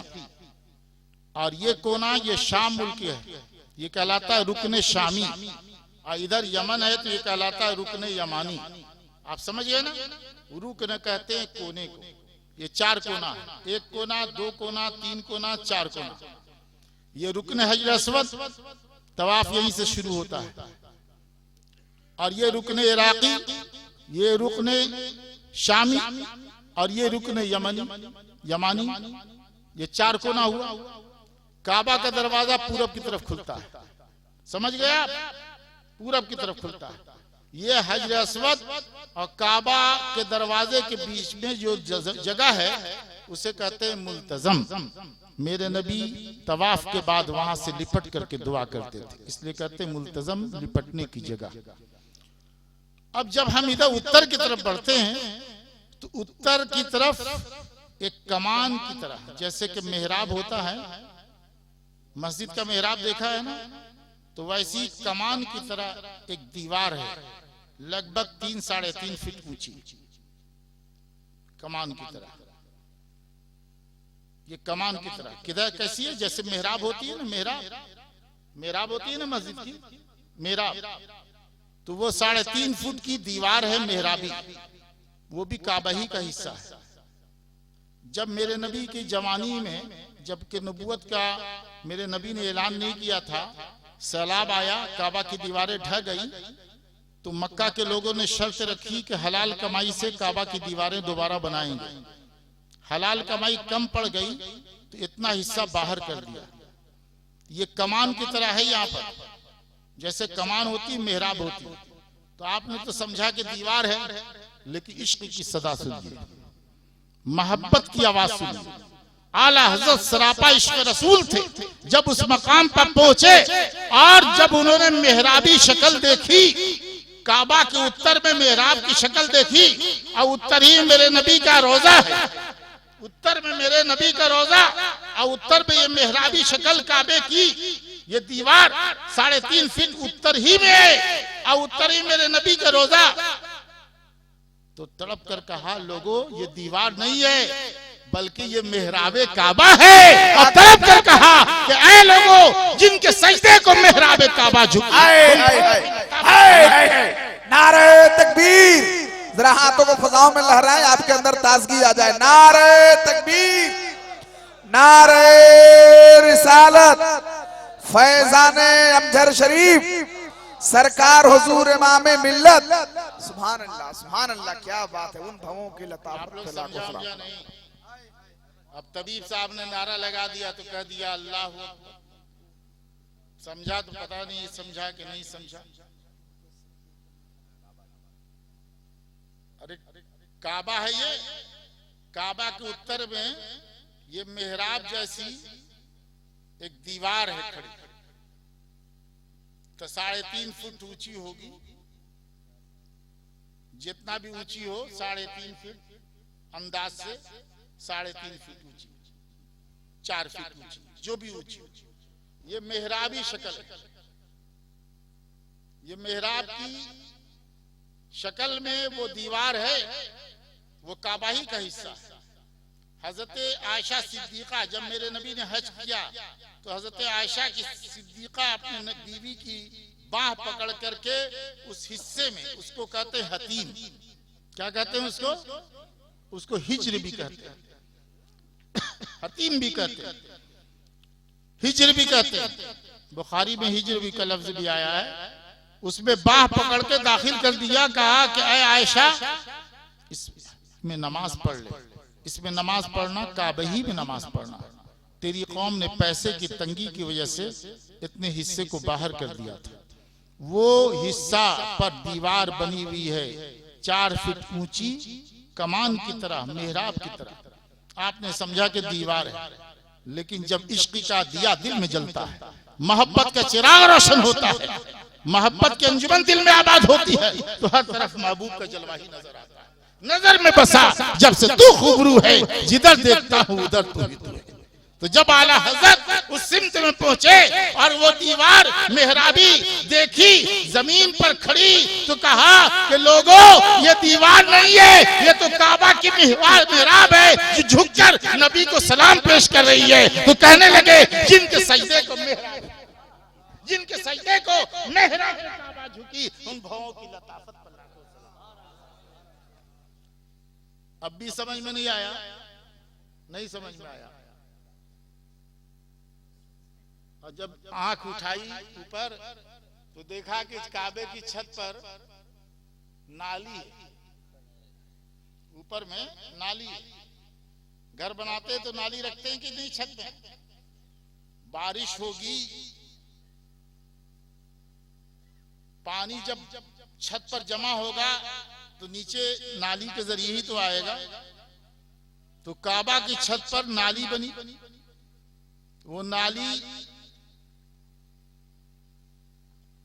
और ये कोना ये शाम मुल्क है, ये कहलाता है रुकने शामी। और इधर यमन है तो ये कहलाता है रुकने यमानी। आप समझ गए ना? रुकने कहते हैं कोने को। ये 4 कोना है, 1 कोना, 2 कोना, 3 कोना, 4 कोना। ये रुकने हजर अस्वद, तवाफ यहीं से शुरू होता है। और ये रुकने इराकी, ये रुकने शामी और ये रुकने यमानी। ये 4 कोना हुआ। काबा का दरवाजा पूरब की तरफ खुलता है, समझ गए आप? पूरब की तरफ खुलता है। ये हजर अस्वद और काबा के दरवाजे के बीच में जो जगह है उसे कहते हैं मुल्तजम। मेरे नबी तवाफ के बाद वहां से लिपट करके दुआ करते थे, इसलिए कहते हैं मुल्तजम, लिपटने की जगह। अब जब हम इधर उत्तर की तरफ बढ़ते हैं तो उत्तर की तरफ एक कमान की तरह, जैसे कि मेहराब होता है, मस्जिद का मेहराब देखा है ना, तो वैसी कमान की तरह एक दीवार है, लगभग 3 साढ़े 3 फीट ऊंची, कमान की तरह। ये कमान की तरह किधर कैसी है? जैसे मेहराब होती है ना, मेहराब होती है ना मस्जिद की, मेहराब, तो वो 3.5 फुट की दीवार है मेहराबी, वो भी काबा ही का हिस्सा है। जब मेरे नबी की जवानी में, जबकि नबूवत का मेरे नबी ने ऐलान नहीं किया था, सैलाब आया, काबा की दीवारें ढह गई, तो मक्का के लोगों ने शर्त रखी कि हलाल कमाई से काबा की दीवारें दोबारा बनाएंगे। हलाल कमाई कम पड़ गई तो इतना हिस्सा बाहर कर दिया। ये कमान की तरह है, यहाँ पर जैसे कमान होती मेहराब होती। तो आपने तो समझा कि दीवार है, लेकिन इश्क की सदा सुनिए, मोहब्बत की आवाज सुनिए। आला हजरत सरापा इश्क रसूल थे। जब उस मकाम पर पहुंचे और जब उन्होंने मेहराबी शक्ल देखी, काबा के उत्तर में मेहराब की शक्ल देखी, और उत्तर ही मेरे नबी का रोजा है, उत्तर में मेरे नबी का रोजा, और उत्तर में ये मेहराबी शक्ल काबे की, ये दीवार 3.5 फीट उत्तर ही में है, और उत्तर ही मेरे नबी का रोजा। तो तड़प कर कहा, लोगों ये दीवार नहीं है बल्कि ये मेहराबे काबा है। और तड़प कर कहा कि ऐ लोगों जिनके सजदे को मेहराबे काबा झुकाए। नारे तकबीर, जरा हाथों को फजाओं में लहराएं, आपके अंदर ताजगी आ जाए। नारे तकबीर, नारे रिसालत, फैजाने अमजर शरीफ, सरकार हुजूर इमाम मिल्लत। सुभान अल्लाह, सुभान अल्लाह, क्या बात है। उन भवों की लताफत। अब तबीब साहब ने नारा लगा दिया तो कह दिया अल्लाह अकबर। समझा तो पता नहीं समझा कि नहीं समझा। अरे काबा है ये, काबा के उत्तर में ये मेहराब जैसी एक दीवार है खड़ी, तो 3.5 फुट ऊंची होगी। जितना भी ऊंची हो 3.5 फीट अंदाज से, 3.5 फीट ऊंची, 4 फीट ऊंची, जो भी ऊंची। ये मेहराबी शक्ल है। ये मेहराब की शक्ल में वो दीवार है, वो काबा ही का हिस्सा है। हजरत आयशा सिद्दीका, जब मेरे नबी ने हज किया तो हजरत आयशा की सिद्दीका अपने बीवी की बाह पकड़ करके उस हिस्से में, उसको कहते हैं हतीम। क्या कहते हैं उसको? उसको हिज्र भी कहते हैं, हतीम भी कहते हैं, हिज्र भी कहते हैं। बुखारी में हिज्र भी का लफ्ज भी आया है। उसमें बाह पकड़ के दाखिल कर दिया, कहा कि ऐ आयशा, इसमें नमाज पढ़ ले। इसमें नमाज पढ़ना, काबही में नमाज पढ़ना। तेरी कौम ने पैसे की तंगी की वजह से इतने हिस्से को बाहर कर दिया था। वो हिस्सा पर दीवार बनी हुई है, 4 फीट ऊंची, कमान की तरह, मेहराब की तरह। आपने समझा कि दीवार है, लेकिन जब इश्क का दिया दिल में जलता है, मोहब्बत का चिराग रोशन होता है, मोहब्बत की अंजुमन दिल में आबाद होती है, तो हर तरफ महबूब का जलवा ही नजर आता है। नजर में बसा जब से तू खूबरू है, जिधर देखता हूँ उधर तू ही तू है। तो जब आला हजरत उस सिमत में पहुंचे और वो दीवार मेहराबी देखी जमीन पर खड़ी, तो कहा कि लोगों, ये दीवार नहीं है, ये तो काबा की मेहराब है जो झुककर नबी को सलाम पेश कर रही है। तो कहने लगे, जिनके सजदे को मेहराब, जिनके सजदे को मेहराब काबा झुकी, उन भावों की लताफत पर अब भी समझ में नहीं आया? नहीं समझ में आया। और जब आंख उठाई ऊपर तो देखा कि काबे की छत पर नाली, ऊपर में नाली। घर बनाते तो नाली रखते हैं कि नहीं छत में? बारिश होगी, पानी जब छत पर जमा होगा तो नीचे नाली के जरिए ही तो आएगा। तो काबा की छत पर नाली बनी। वो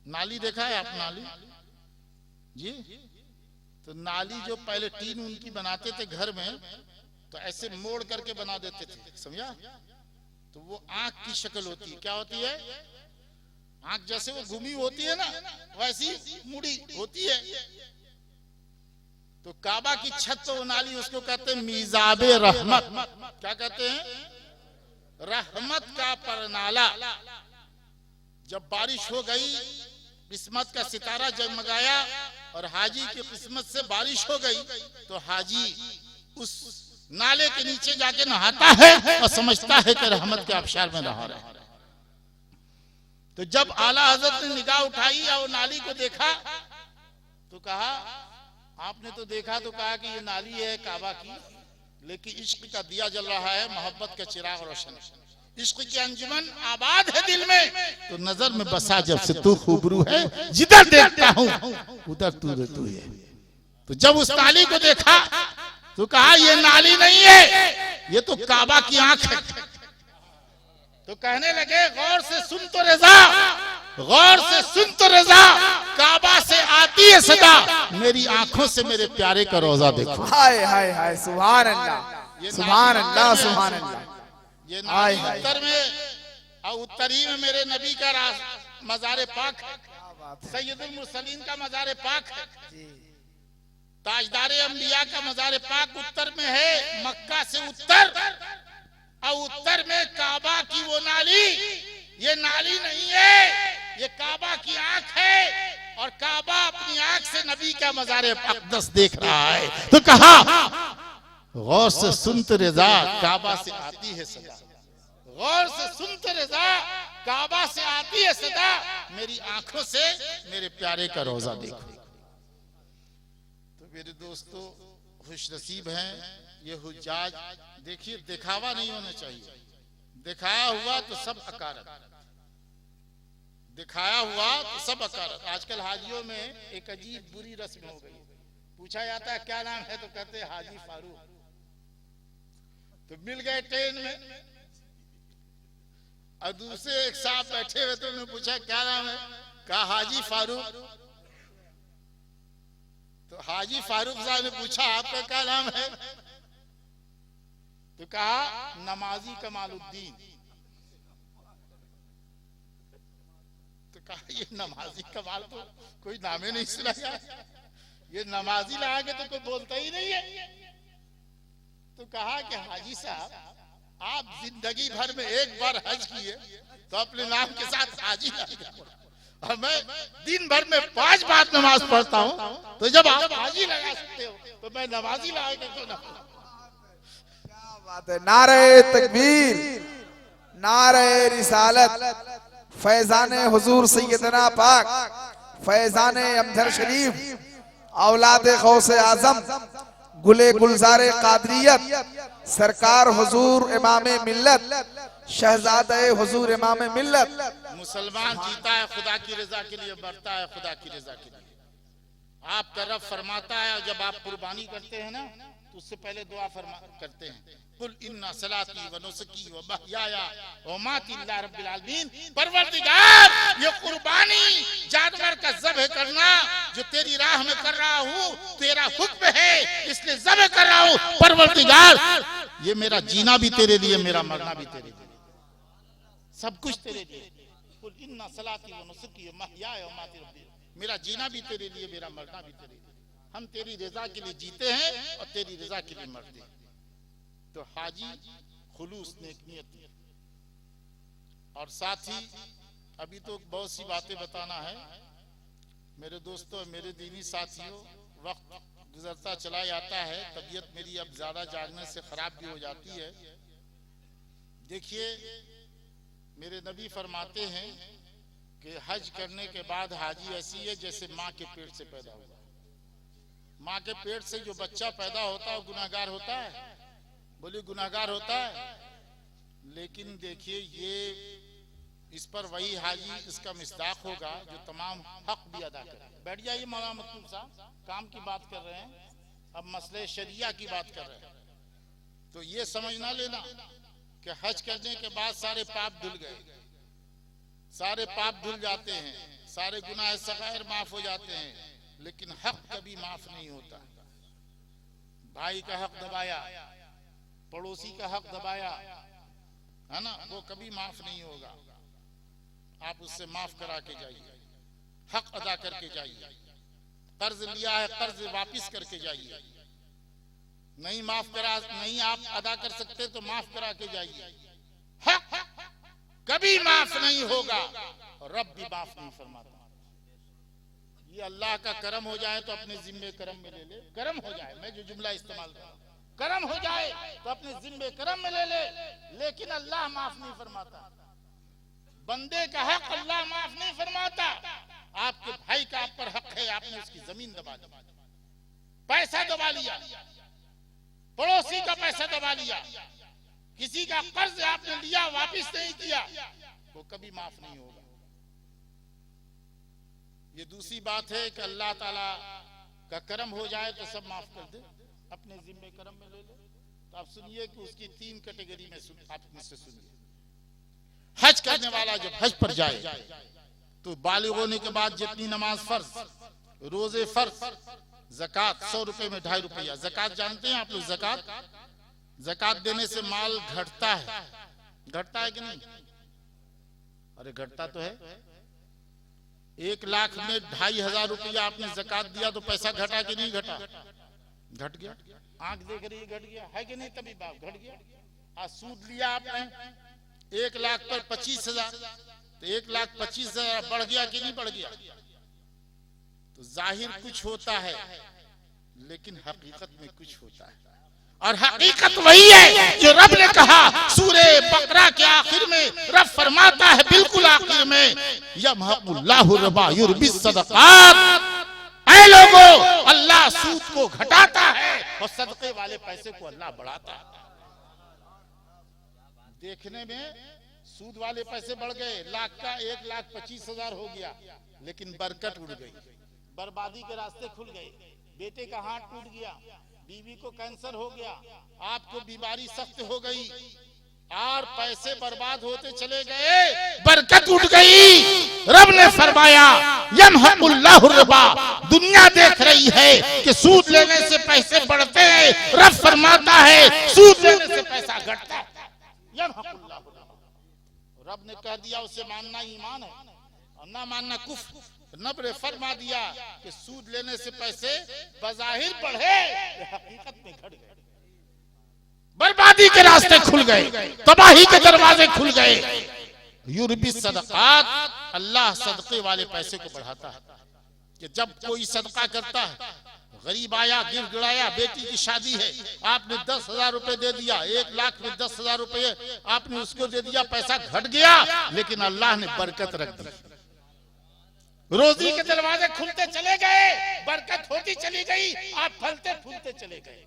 नाली देखा है आप? नाली जी, तो नाली जो पहले टीन उनकी बनाते थे घर में, तो ऐसे मोड़ करके बना देते थे, समझा? तो वो आंख की शक्ल होती है। क्या होती है? आंख जैसे वो घूमी होती है ना, वैसी मुड़ी होती है। तो काबा की छत पर वो नाली, उसको कहते हैं मीज़ाबे रहमत। क्या कहते हैं? रहमत का परनाला। जब बारिश हो गई, किस्मत का सितारा जगमगाया और हाजी की किस्मत से बारिश हो गई, तो हाजी उस नाले के नीचे जाके नहाता है और समझता है कि रहमत के आबशार में नहा रहा है। तो जब आला हजरत ने निगाह उठाई और नाली को देखा तो कहा, आपने तो देखा तो कहा कि ये नाली है काबा की, लेकिन इश्क का दिया जल रहा है, मोहब्बत का चिराग रोशन, इश्क की अंजुमन आबाद है दिल में। तो नजर में बसा जब से तू खूबरू है, जिधर देखता हूँ उधर तू है। तो जब उस नाली को देखा तो कहा, ये नाली नहीं है, ये तो काबा की आंख है। तो कहने लगे, गौर से सुन तो रज़ा, गौर से सुन तो रज़ा, काबा से आती है सदा, मेरी आंखों से मेरे प्यारे का रोजा देखो। हाय हाय हाय, सुभान अल्लाह, सुभान अल्लाह, सुभान अल्लाह। ये नाली उत्तर में और उत्तरी में मेरे नबी का मज़ार पाक है, सैयदुल मुरसलीन का मज़ार पाक है, ताजदारे अंबिया का मज़ार पाक उत्तर में है, मक्का से उत्तर, और उत्तर में काबा की वो नाली। ये नाली नहीं है, ये काबा की आंख है, और काबा अपनी आंख से नबी का मज़ार अक़दस देख रहा है। तो कहा, गौर से सुनते रज़ा, काबा से आती है सदा, गौर से सुनते रज़ा, काबा से आती है सदा, मेरी आंखों से मेरे प्यारे का रोजा देखो। तो मेरे दोस्तों, खुश नसीब हैं ये हुज्जाज। देखिए, दिखावा नहीं होना चाहिए। दिखाया हुआ तो सब अकारत, दिखाया हुआ तो सब अकारत। आजकल हाजियों में एक अजीब बुरी रस्म हो गई। पूछा जाता है क्या नाम है, तो कहते हैं हाजी फारूक। तो मिल गए ट्रेन में और दूसरे एक साहब बैठे हुए, तो उन्होंने पूछा क्या नाम है, कहा हाजी फारूक। तो हाजी फारूक साहब ने पूछा आपका क्या नाम है, तो कहा नमाजी कमालुद्दीन। कहा ये नमाजी कमाल तो कोई नामे नहीं सुना यार, ये नमाजी लगा के तो कोई बोलता ही नहीं है। तो कहा कि हाजी साहब आप जिंदगी भर में एक बार हज किए तो अपने नाम के साथ हाजी लगा, और मैं दिन भर में 5 बार नमाज पढ़ता हूँ, तो जब आप हाजी लगा सकते हो तो मैं नमाजी लगा के क्यों ना। क्या बात है, नारे तकबीर, नारे रिसालत, फैजाने हुजूर सैयदना पाक, फैजाने अमजर शरीफ, औलादे गौसे आजम, गुले गुलजारे कादरियत, सरकार हुजूर इमामे मिल्लत, शहजादे हुजूर इमामे मिल्लत। मुसलमान जीता है खुदा की रजा के लिए, मरता है खुदा की रजा के लिए। आपका रब फरमाता है जब आप कुर्बानी करते हैं ना तो उससे पहले दुआ करते हैं, कुल इन्ना सलाती व नुसकी व महयाया व माती लिल्लाहि रब्बिल आलमीन। परवरदिगार ये कुर्बानी जानवर का ज़ब्ह करना जो तेरी राह में कर रहा हूँ, तेरा हुक्म है इसलिए ज़ब्ह कर रहा हूँ। परवरदिगार ये मेरा जीना भी तेरे लिए, मेरा मरना भी तेरे लिए, सब कुछ तेरे लिए। कुल इन्ना सलाती व नुसकी व महयाया व माती रब्बिल, मेरा जीना भी तेरे लिए, मेरा मरना भी तेरे लिए। हम तेरी रजा के लिए जीते हैं और तेरी रजा के लिए मरते हैं। तो हाजी खुलूस नेक नियत, और साथ ही अभी तो बहुत सी बातें बताना है मेरे दोस्तों, मेरे दीनी साथियों। वक्त गुजरता चला जाता है, तबीयत मेरी अब ज्यादा जागने से खराब भी हो जाती है। देखिए मेरे नबी फरमाते हैं कि हज करने के बाद हाजी ऐसी है जैसे माँ के पेट से पैदा हुआ। माँ के पेट से जो बच्चा पैदा होता है वो गुनाहगार होता है, बोलिए गुनाहगार होता है। लेकिन देखिए ये इस पर वही हाजी इसका मिस्दाक होगा जो तमाम हक भी अदा करे। बैठ जाइए मौलाना मखदूम साहब, काम की बात कर रहे हैं, अब मसले शरिया की बात कर रहे हैं। तो ये समझना लेना कि हज करने के बाद सारे पाप धुल गए, सारे पाप धुल जाते हैं, सारे गुनाह सगायर माफ हो जाते हैं, लेकिन हक कभी माफ नहीं होता। भाई का हक दबाया, पड़ोसी का हक दबाया, है ना, वो कभी माफ नहीं होगा। आप उससे माफ करा के जाइए, हक अदा करके जाइए। कर्ज लिया है कर्ज वापिस करके जाइए। नहीं माफ करा, नहीं आप अदा कर सकते तो माफ करा के जाइए। हक कभी माफ नहीं होगा और रब भी माफ नहीं फरमाता। ये अल्लाह का करम हो जाए तो अपने जिम्मे करम में ले ले, करम हो जाए, मैं जो जुमला इस्तेमाल कर रहा हूं, करम हो जाए तो अपने जिम्मे करम में ले ले, लेकिन अल्लाह माफ नहीं फरमाता। बंदे का हक अल्लाह माफ नहीं फरमाता। आपके भाई का आप पर हक है, आपने उसकी जमीन दबा दी, पैसा दबा लिया, पड़ोसी का पैसा दबा लिया, किसी का कर्ज आपने लिया वापिस नहीं किया, वो कभी माफ नहीं होगा। ये दूसरी बात है कि अल्लाह ताला का करम हो जाए तो सब माफ कर दे, अपने जिम्मे करम में ले ले। तो आप सुनिए कि उसकी 3 कैटेगरी में आप मुझसे सुनिए। हज करने वाला जब हज पर जाए तो बालिग होने के बाद जितनी नमाज फर्ज, रोजे फर्ज, ज़कात 100 रुपए में 2.5 रुपया। ज़कात जानते हैं आप लोग? ज़कात देने से माल घटता है, घटता है कि नहीं? अरे घटता तो है। 1 लाख में 2,500 रुपया आपने ज़कात दिया तो पैसा घटा कि नहीं घटा? घट गया। आंख देख रही है, घट गया है कि नहीं? तभी बाप घट गया। आज सूद लिया आपने 1 लाख पर 25,000, तो 1,25,000 बढ़ गया कि नहीं बढ़ गया? तो जाहिर कुछ होता है लेकिन हकीकत में कुछ होता है, और हकीकत वही है जो रब ने कहा सूरे बकरा के आखिर में। रब फरमाता है बिल्कुल आखिर में, यमहकुल्लाहु रिबा युरबी सदकात। ऐ लोगों, अल्लाह सूद को घटाता है और सदके वाले पैसे को अल्लाह बढ़ाता है। देखने में सूद वाले पैसे बढ़ गए, लाख का 1,25,000 हो गया, लेकिन बरकत उड़ गई, बर्बादी के रास्ते खुल गए। बेटे का हाथ टूट गया, बीवी को कैंसर हो गया, आपको बीमारी सख्त हो गई और पैसे बर्बाद होते चले गए, बरकत उठ गई। रब ने फरमाया यमहकुल्लाहु रिबा। दुनिया देख रही है कि सूद लेने से पैसे बढ़ते हैं, रब फरमाता है सूद लेने से पैसा घटता है। यमहकुल्लाहु रिबा। रब ने कह दिया, उसे मानना ईमान है। और ना मानना कुफ्र। नबी ने फरमा दिया कि सूद लेने से पैसे बज़ाहिर बढ़े, हकीकत में घट गए, बर्बादी के रास्ते खुल गए, तबाही के दरवाजे खुल गए। यूरबी सदकात, अल्लाह सदके वाले पैसे को बढ़ाता है कि जब कोई सदका करता है, गरीब आया, गिड़गिड़ाया, बेटी की शादी है, आपने 10,000 रुपए दे दिया, 1,00,000 में 10,000 रुपए आपने उसको दे दिया, पैसा घट गया, लेकिन अल्लाह ने बरकत रख दी, रोजी के दरवाजे खुलते चले गए, बरकत होती चली गई, आप फलते फूलते चले गए।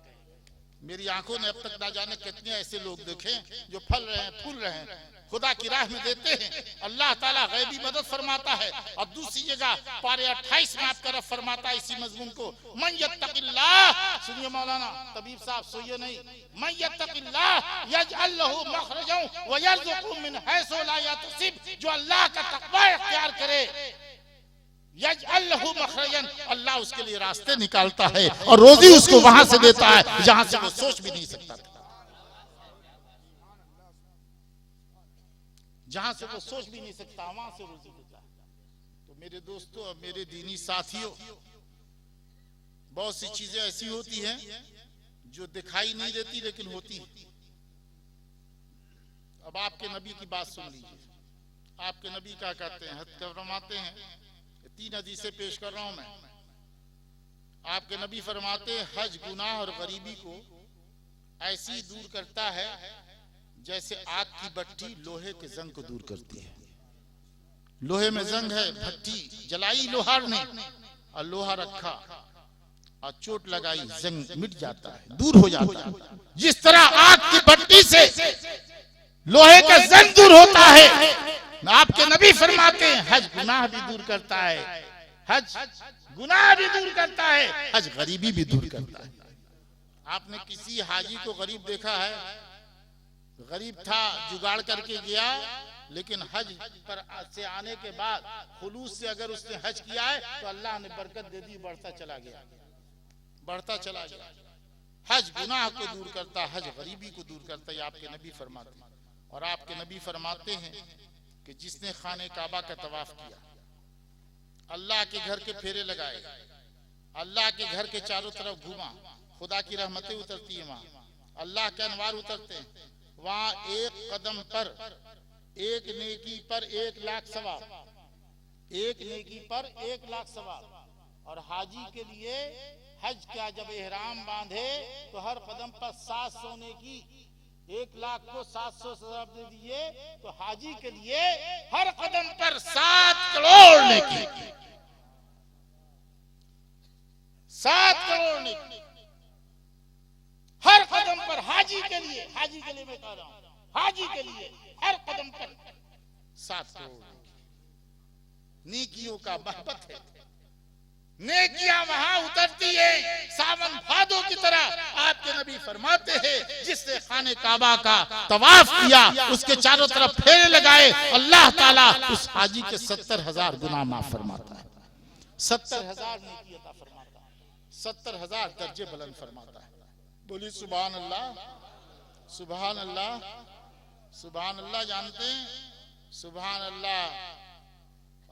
मेरी आंखों ने अब तक ना जाने कितने ऐसे लोग देखे जो फल रहे हैं, फूल रहे हैं, खुदा की राह में देते हैं, अल्लाह ताला गैबी मदद फरमाता है। और दूसरी जगह पारे 28 में आपका रब फरमाता है इसी मजमून को, मन यत्तकिल्लाह, सुनिए मौलाना तबीब साहब, सोइए नहीं, मन यत्तकिल्लाह यजअल लहू मखरजन व यरज़ुकहु मिन हैसु ला यहतसिब, जो अल्लाह का तकवा इख्तियार करे, यजअल लहू मखरजन, अल्लाह उसके लिए रास्ते निकालता है और रोजी उसको वहां से देता है जहां से वो सोच भी नहीं सकता था, जहां से वो सोच भी नहीं सकता, वहां से रोजी देता है। तो मेरे दोस्तों और मेरे दीनी साथियों, बहुत सी चीजें ऐसी होती हैं जो दिखाई नहीं देती लेकिन होती है। अब आपके नबी की बात सुन लीजिए, आपके नबी क्या कहते हैं, फरमाते हैं, 3 हदीसें पेश कर रहा हूं मैं। आपके नबी फरमाते हैं, हज गुनाह और गरीबी को ऐसी दूर करता है जैसे आग की भट्टी लोहे के जंग को दूर करती है। लोहे में जंग है, भट्टी जलाई लोहार ने और लोहा रखा और चोट लगाई, जंग मिट जाता है, दूर हो जाता है। जिस तरह आग की भट्टी से लोहे का जंग दूर होता है, आपके नबी फरमाते हैं हज गुनाह भी दूर करता है, हज गुनाह भी दूर करता है, हज गरीबी भी दूर करता है। आपने किसी हाजी को गरीब देखा है? गरीब था, जुगाड़ करके गया, लेकिन हज पर से आने के बाद खुलूस से अगर उसने हज किया है तो अल्लाह ने बरकत दे दी, बढ़ता चला गया, बढ़ता चला गया। हज गुनाह को दूर करता, हज गरीबी को दूर करता है, आपके नबी फरमाते हैं। और आपके नबी फरमाते हैं कि जिसने खाने काबा का तवाफ किया, अल्लाह के घर के फेरे लगाए, अल्लाह के घर के चारों तरफ घूमा, खुदा की रहमतें उतरती है वहां, अल्लाह के अनवार उतरते हैं वहां। एक कदम पर एक नेकी पर 1,00,000 सवाब, एक नेकी पर 1,00,000 सवाब। और हाजी के लिए हज का जब एहराम बांधे तो हर कदम पर 700 नेकी, 1,00,000 को 700 सवाब दे दिए, तो हाजी के लिए हर कदम पर 7 करोड़ नेकी, 7 करोड़ नेकी हर कदम पर हाजी के लिए। हाजी के लिए मैं कह रहा हूं, हाजी के लिए हर कदम पर 7 करोड़ नेकियों का मोहब्बत है। नेकियां वहां उतरती है सावन भादों की तरह। आपके नबी फरमाते हैं जिसने खाने काबा का तवाफ किया, उसके चारों तरफ फेरे लगाए, अल्लाह ताला उस हाजी के 70,000 गुनाह माफ फरमाता है, 70,000 नेकी अता फरमाता है, 70,000 दर्जे बुलंद फरमाता है। बोली सुभान अल्लाह, सुभान अल्लाह, सुभान अल्लाह। जानते हैं सुभान अल्लाह,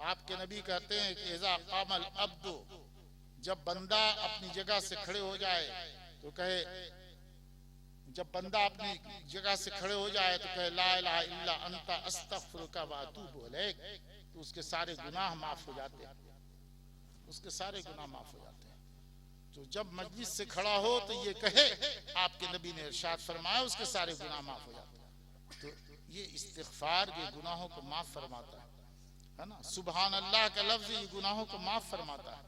आपके नबी कहते हैं कि इज़ा क़ामल अब्दु, जब बंदा अपनी जगह से खड़े हो जाए तो कहे, जब बंदा अपनी जगह से खड़े हो जाए तो कहे ला इलाहा इल्ला अंता अस्तगफिरुका व अतूबु इलैक, तो उसके सारे गुनाह माफ हो जाते हैं, उसके सारे गुनाह माफ हो जाते हैं। तो जब मजलिस से खड़ा हो तो ये कहे, आपके नबी ने इरशाद फरमाया उसके सारे गुनाह माफ हो जाते हैं। तो ये इस्तिग़फार के गुनाहों को माफ फरमाता है ना। सुभान अल्लाह का लफ्ज ये गुनाहों को माफ फरमाता है।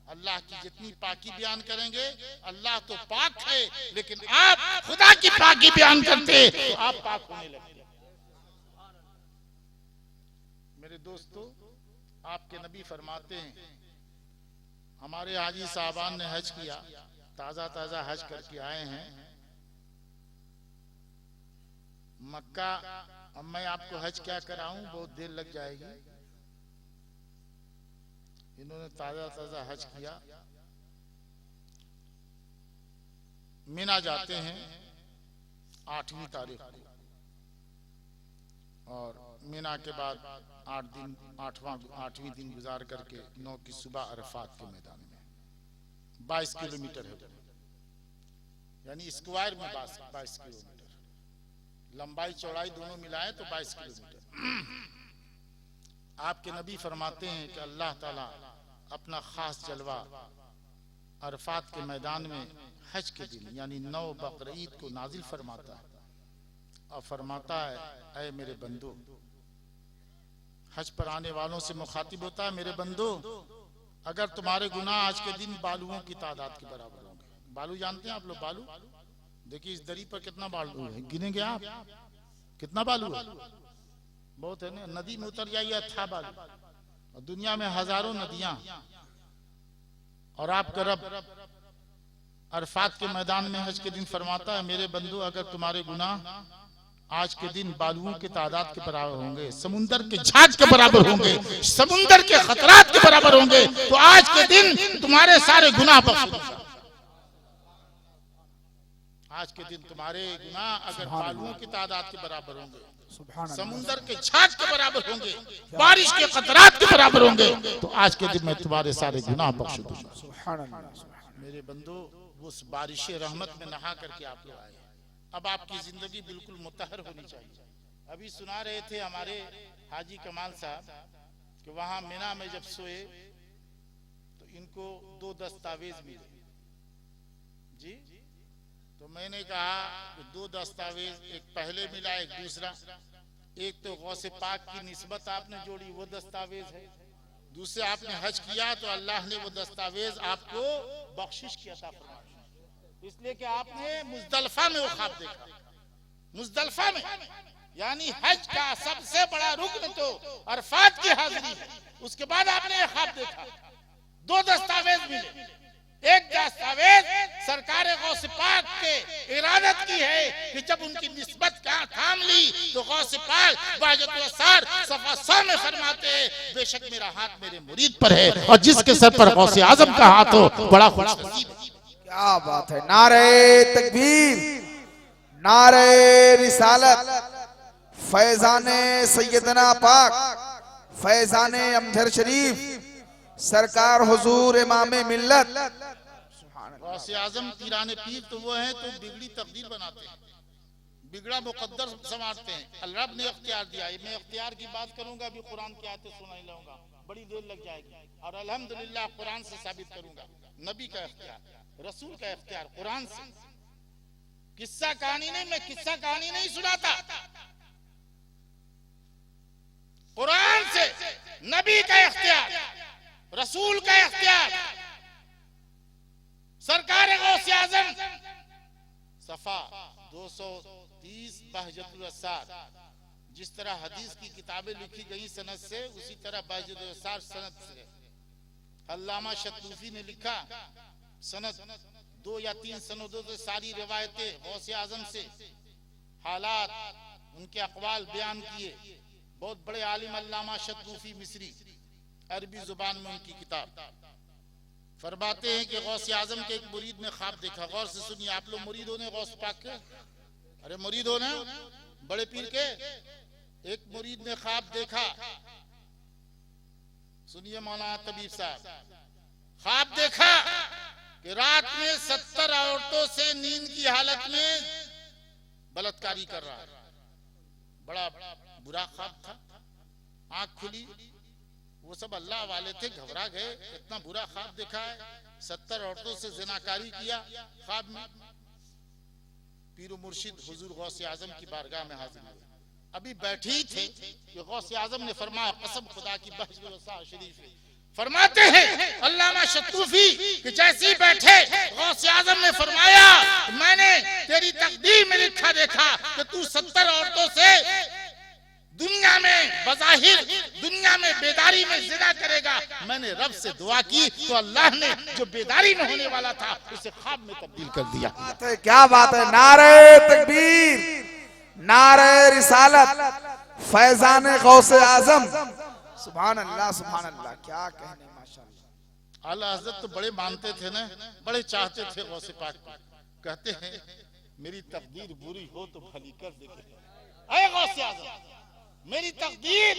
अल्लाह की जितनी पाकी बयान करेंगे, अल्लाह तो पाक है, लेकिन आप खुदा की पाकी बयान करते तो आप पाक होने लगते। मेरे दोस्तों, आपके नबी फरमाते हैं हमारे हाजी साहबान ने हज किया, ताजा ताजा हज करके आए हैं मक्का। अब मैं आपको हज क्या कराऊं, बहुत देर लग जाएगी। इन्होंने ताजा ताजा हज किया, मिना जाते हैं 8वीं तारीख को, और मीना के बाद 8वीं दिन गुजार करके 9 की सुबह अरफात के मैदान में 22 किलोमीटर है, यानी स्क्वायर में 22 किलोमीटर, लंबाई चौड़ाई दोनों मिलाएं तो 22 किलोमीटर। आपके नबी फरमाते हैं कि अल्लाह ताला अपना खास जलवा अरफात के मैदान में हज के दिन यानी 9 बकरीद को नाजिल फरमाता है और फरमाता है, ऐ मेरे बंदो, हज पर आने वालों से मुखातिब होता है, मेरे बंदो अगर तुम्हारे गुनाह आज के दिन बालुओं की तादाद के बराबर होंगे। बालू जानते हैं आप लोग? बालू देखिए इस दरी पर कितना बालू है, गिनेंगे आप कितना बालू है? बहुत है ना। नदी में उतर जाइए था बालू, और दुनिया में हजारों नदियां, और आपका रब अरफात के मैदान में हज के दिन फरमाता है, मेरे बंदो अगर तुम्हारे गुनाह आज के दिन बालुओं के तादाद के बराबर होंगे, समुंदर के झाग के बराबर होंगे, समुंदर के खतरात के बराबर होंगे, तो आज के दिन तुम्हारे सारे गुनाह बख्श दूंगा। आज के दिन तुम्हारे गुनाह अगर बालुओं की तादाद के बराबर होंगे, समुंदर के झाग के बराबर होंगे, बारिश के खतरात के बराबर होंगे, तो आज के दिन मैं तुम्हारे सारे गुनाह बख्श दूंगा। मेरे बंदो उस बारिश रहमत में नहा करके आप लोग आए, अब आपकी जिंदगी बिल्कुल मुतहर होनी चाहिए। अभी सुना रहे थे हमारे हाजी कमाल साहब कि वहां मीना में जब सोए तो इनको 2 दस्तावेज मिले जी। तो मैंने कहा कि 2 दस्तावेज, एक पहले मिला एक दूसरा, एक तो गौसे पाक की निस्बत आपने जोड़ी वो दस्तावेज है, दूसरे आपने हज किया तो अल्लाह ने वो दस्तावेज आपको बख्शिश किया था, इसलिए कि आपने मुजदलफा में वो ख्वाब देखा। मुजदलफा में यानी हज का सबसे बड़ा रुकन तो अरफात की हाजिरी है, उसके बाद आपने ये ख्वाब देखा। 2 दस्तावेज मिले, एक दस्तावेज सरकार गौस पाक के इरादत की है कि जब उनकी निस्बत का थाम ली तो गौस पाक बाजतुल सफा 100 में फरमाते हैं, बेशक मेरा हाथ मेरे मुरीद पर है और जिसके सर पर गौस आजम का हाथ हो बड़ा खुशनसीब है। क्या बात है। नारे तकबीर, नारे रिसालत, फैजाने सैयदना पाक, फैजाने अमजर शरीफ, सरकार हुजूर इमामे मिल्लत गौसे आजम पीराने पीर तो वो हैं तो बिगड़ी तकदीर बनाते हैं, बिगड़ा मुकद्दर संवारते हैं। अल्लाह ने इख्तियार दिया है। मैं इख्तियार की बात करूंगा, अभी कुरान की आयतें सुनाई लाऊंगा, बड़ी देर लग जाएगी, और अल्हम्दुलिल्लाह कुरान से साबित करूंगा नबी का इख्तियार, रसूल का इख्तियार कुरान से। किस्सा कहानी नहीं, मैं किस्सा कहानी नहीं सुनाता, कुरान से नबी का इख्तियार, रसूल का इख्तियार। सरकार गौसे आजम सफा 230 बहजतुल असार, जिस तरह हदीस की किताबें लिखी गई सनद से, उसी तरह बहजतुल असार सनद से। अल्लामा शतूफी ने लिखा सनद 2 या 3 सनदों से सारी रिवायतें गौसे आजम से हालात उनके अक़वाल बयान किए। बहुत बड़े आलिम अल्लामा शतूफी मिस्री, अरबी जुबान में उनकी किताब। फरमाते हैं कि गौसे आजम के एक मुरीद ने ख्वाब देखा। गौर से सुनिए आप लोग, मुरीद होने गौस पाक के, अरे मुरीद होने बड़े पीर के। एक मुरीद ने ख्वाब देखा, सुनिए मौलाना तबीब साहब, ख्वाब देखा कि रात में 70 औरतों से नींद की हालत में बलात्कारी कर रहा है। बड़ा बुरा ख्वाब था। आंख खुली, वो सब अल्लाह वाले थे, घबरा गए, इतना बुरा ख्वाब देखा है, 70 औरतों से ज़िनाकारी किया ख्वाब में। पीर मुर्शिद हुजूर गौसे आजम की बारगाह में हाजिर हुए। अभी बैठे ही थे कि गौसे आजम ने फरमाया, कसम खुदा की बहजुल शरीफ है, फरमाते हैं अल्लामा शतूफी कि जैसे ही बैठे गौसे आजम ने फरमाया, मैंने तेरी तकदीर में लिखा देखा कि तू 70 औरतों से दुनिया में बज़ाहिर दुनिया में बेदारी में जिना करेगा। मैंने रब से दुआ की तो अल्लाह ने जो बेदारी में होने वाला था उसे ख्वाब में तब्दील कर दिया। क्या बात है। नारे तकबीर, नारे रिसालत, फैजाने गौसे आजम, सुभान अल्लाह सुभान अल्लाह। क्या कहने, माशाअल्लाह। आला हज़रत तो बड़े मानते थे ना, बड़े चाहते थे गौसे पाक को। कहते हैं मेरी तकदीर बुरी हो तो भली कर देखे, ऐ गौसे आजम मेरी तकदीर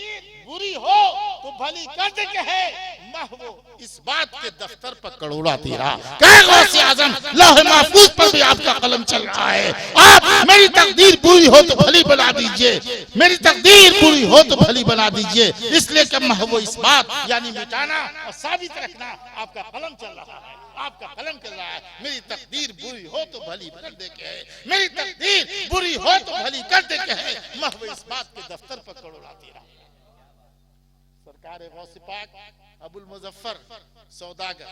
बुरी हो तो भली कर दे कहे महवो इस बात के दफ्तर पर करोड़ा तेरा कहे गौसे आजम लौह महफूज पर भी आपका कलम चल रहा है। आप मेरी तकदीर बुरी हो तो भली बना दीजिए, मेरी तकदीर बुरी हो तो भली बना दीजिए, इसलिए कि महवो इस बात यानी मिटाना और साबित रखना आपका कलम चल रहा है, आपका कलम चल रहा है। मेरी तकदीर बुरी हो तो भली कर दे के है, मेरी तकदीर बुरी हो तो भली कर दे के है महवो इस बात के दफ्तर पर करोड़ा तेरा। सरकार गौसे पाक अबुल मुजफ्फर सौदागर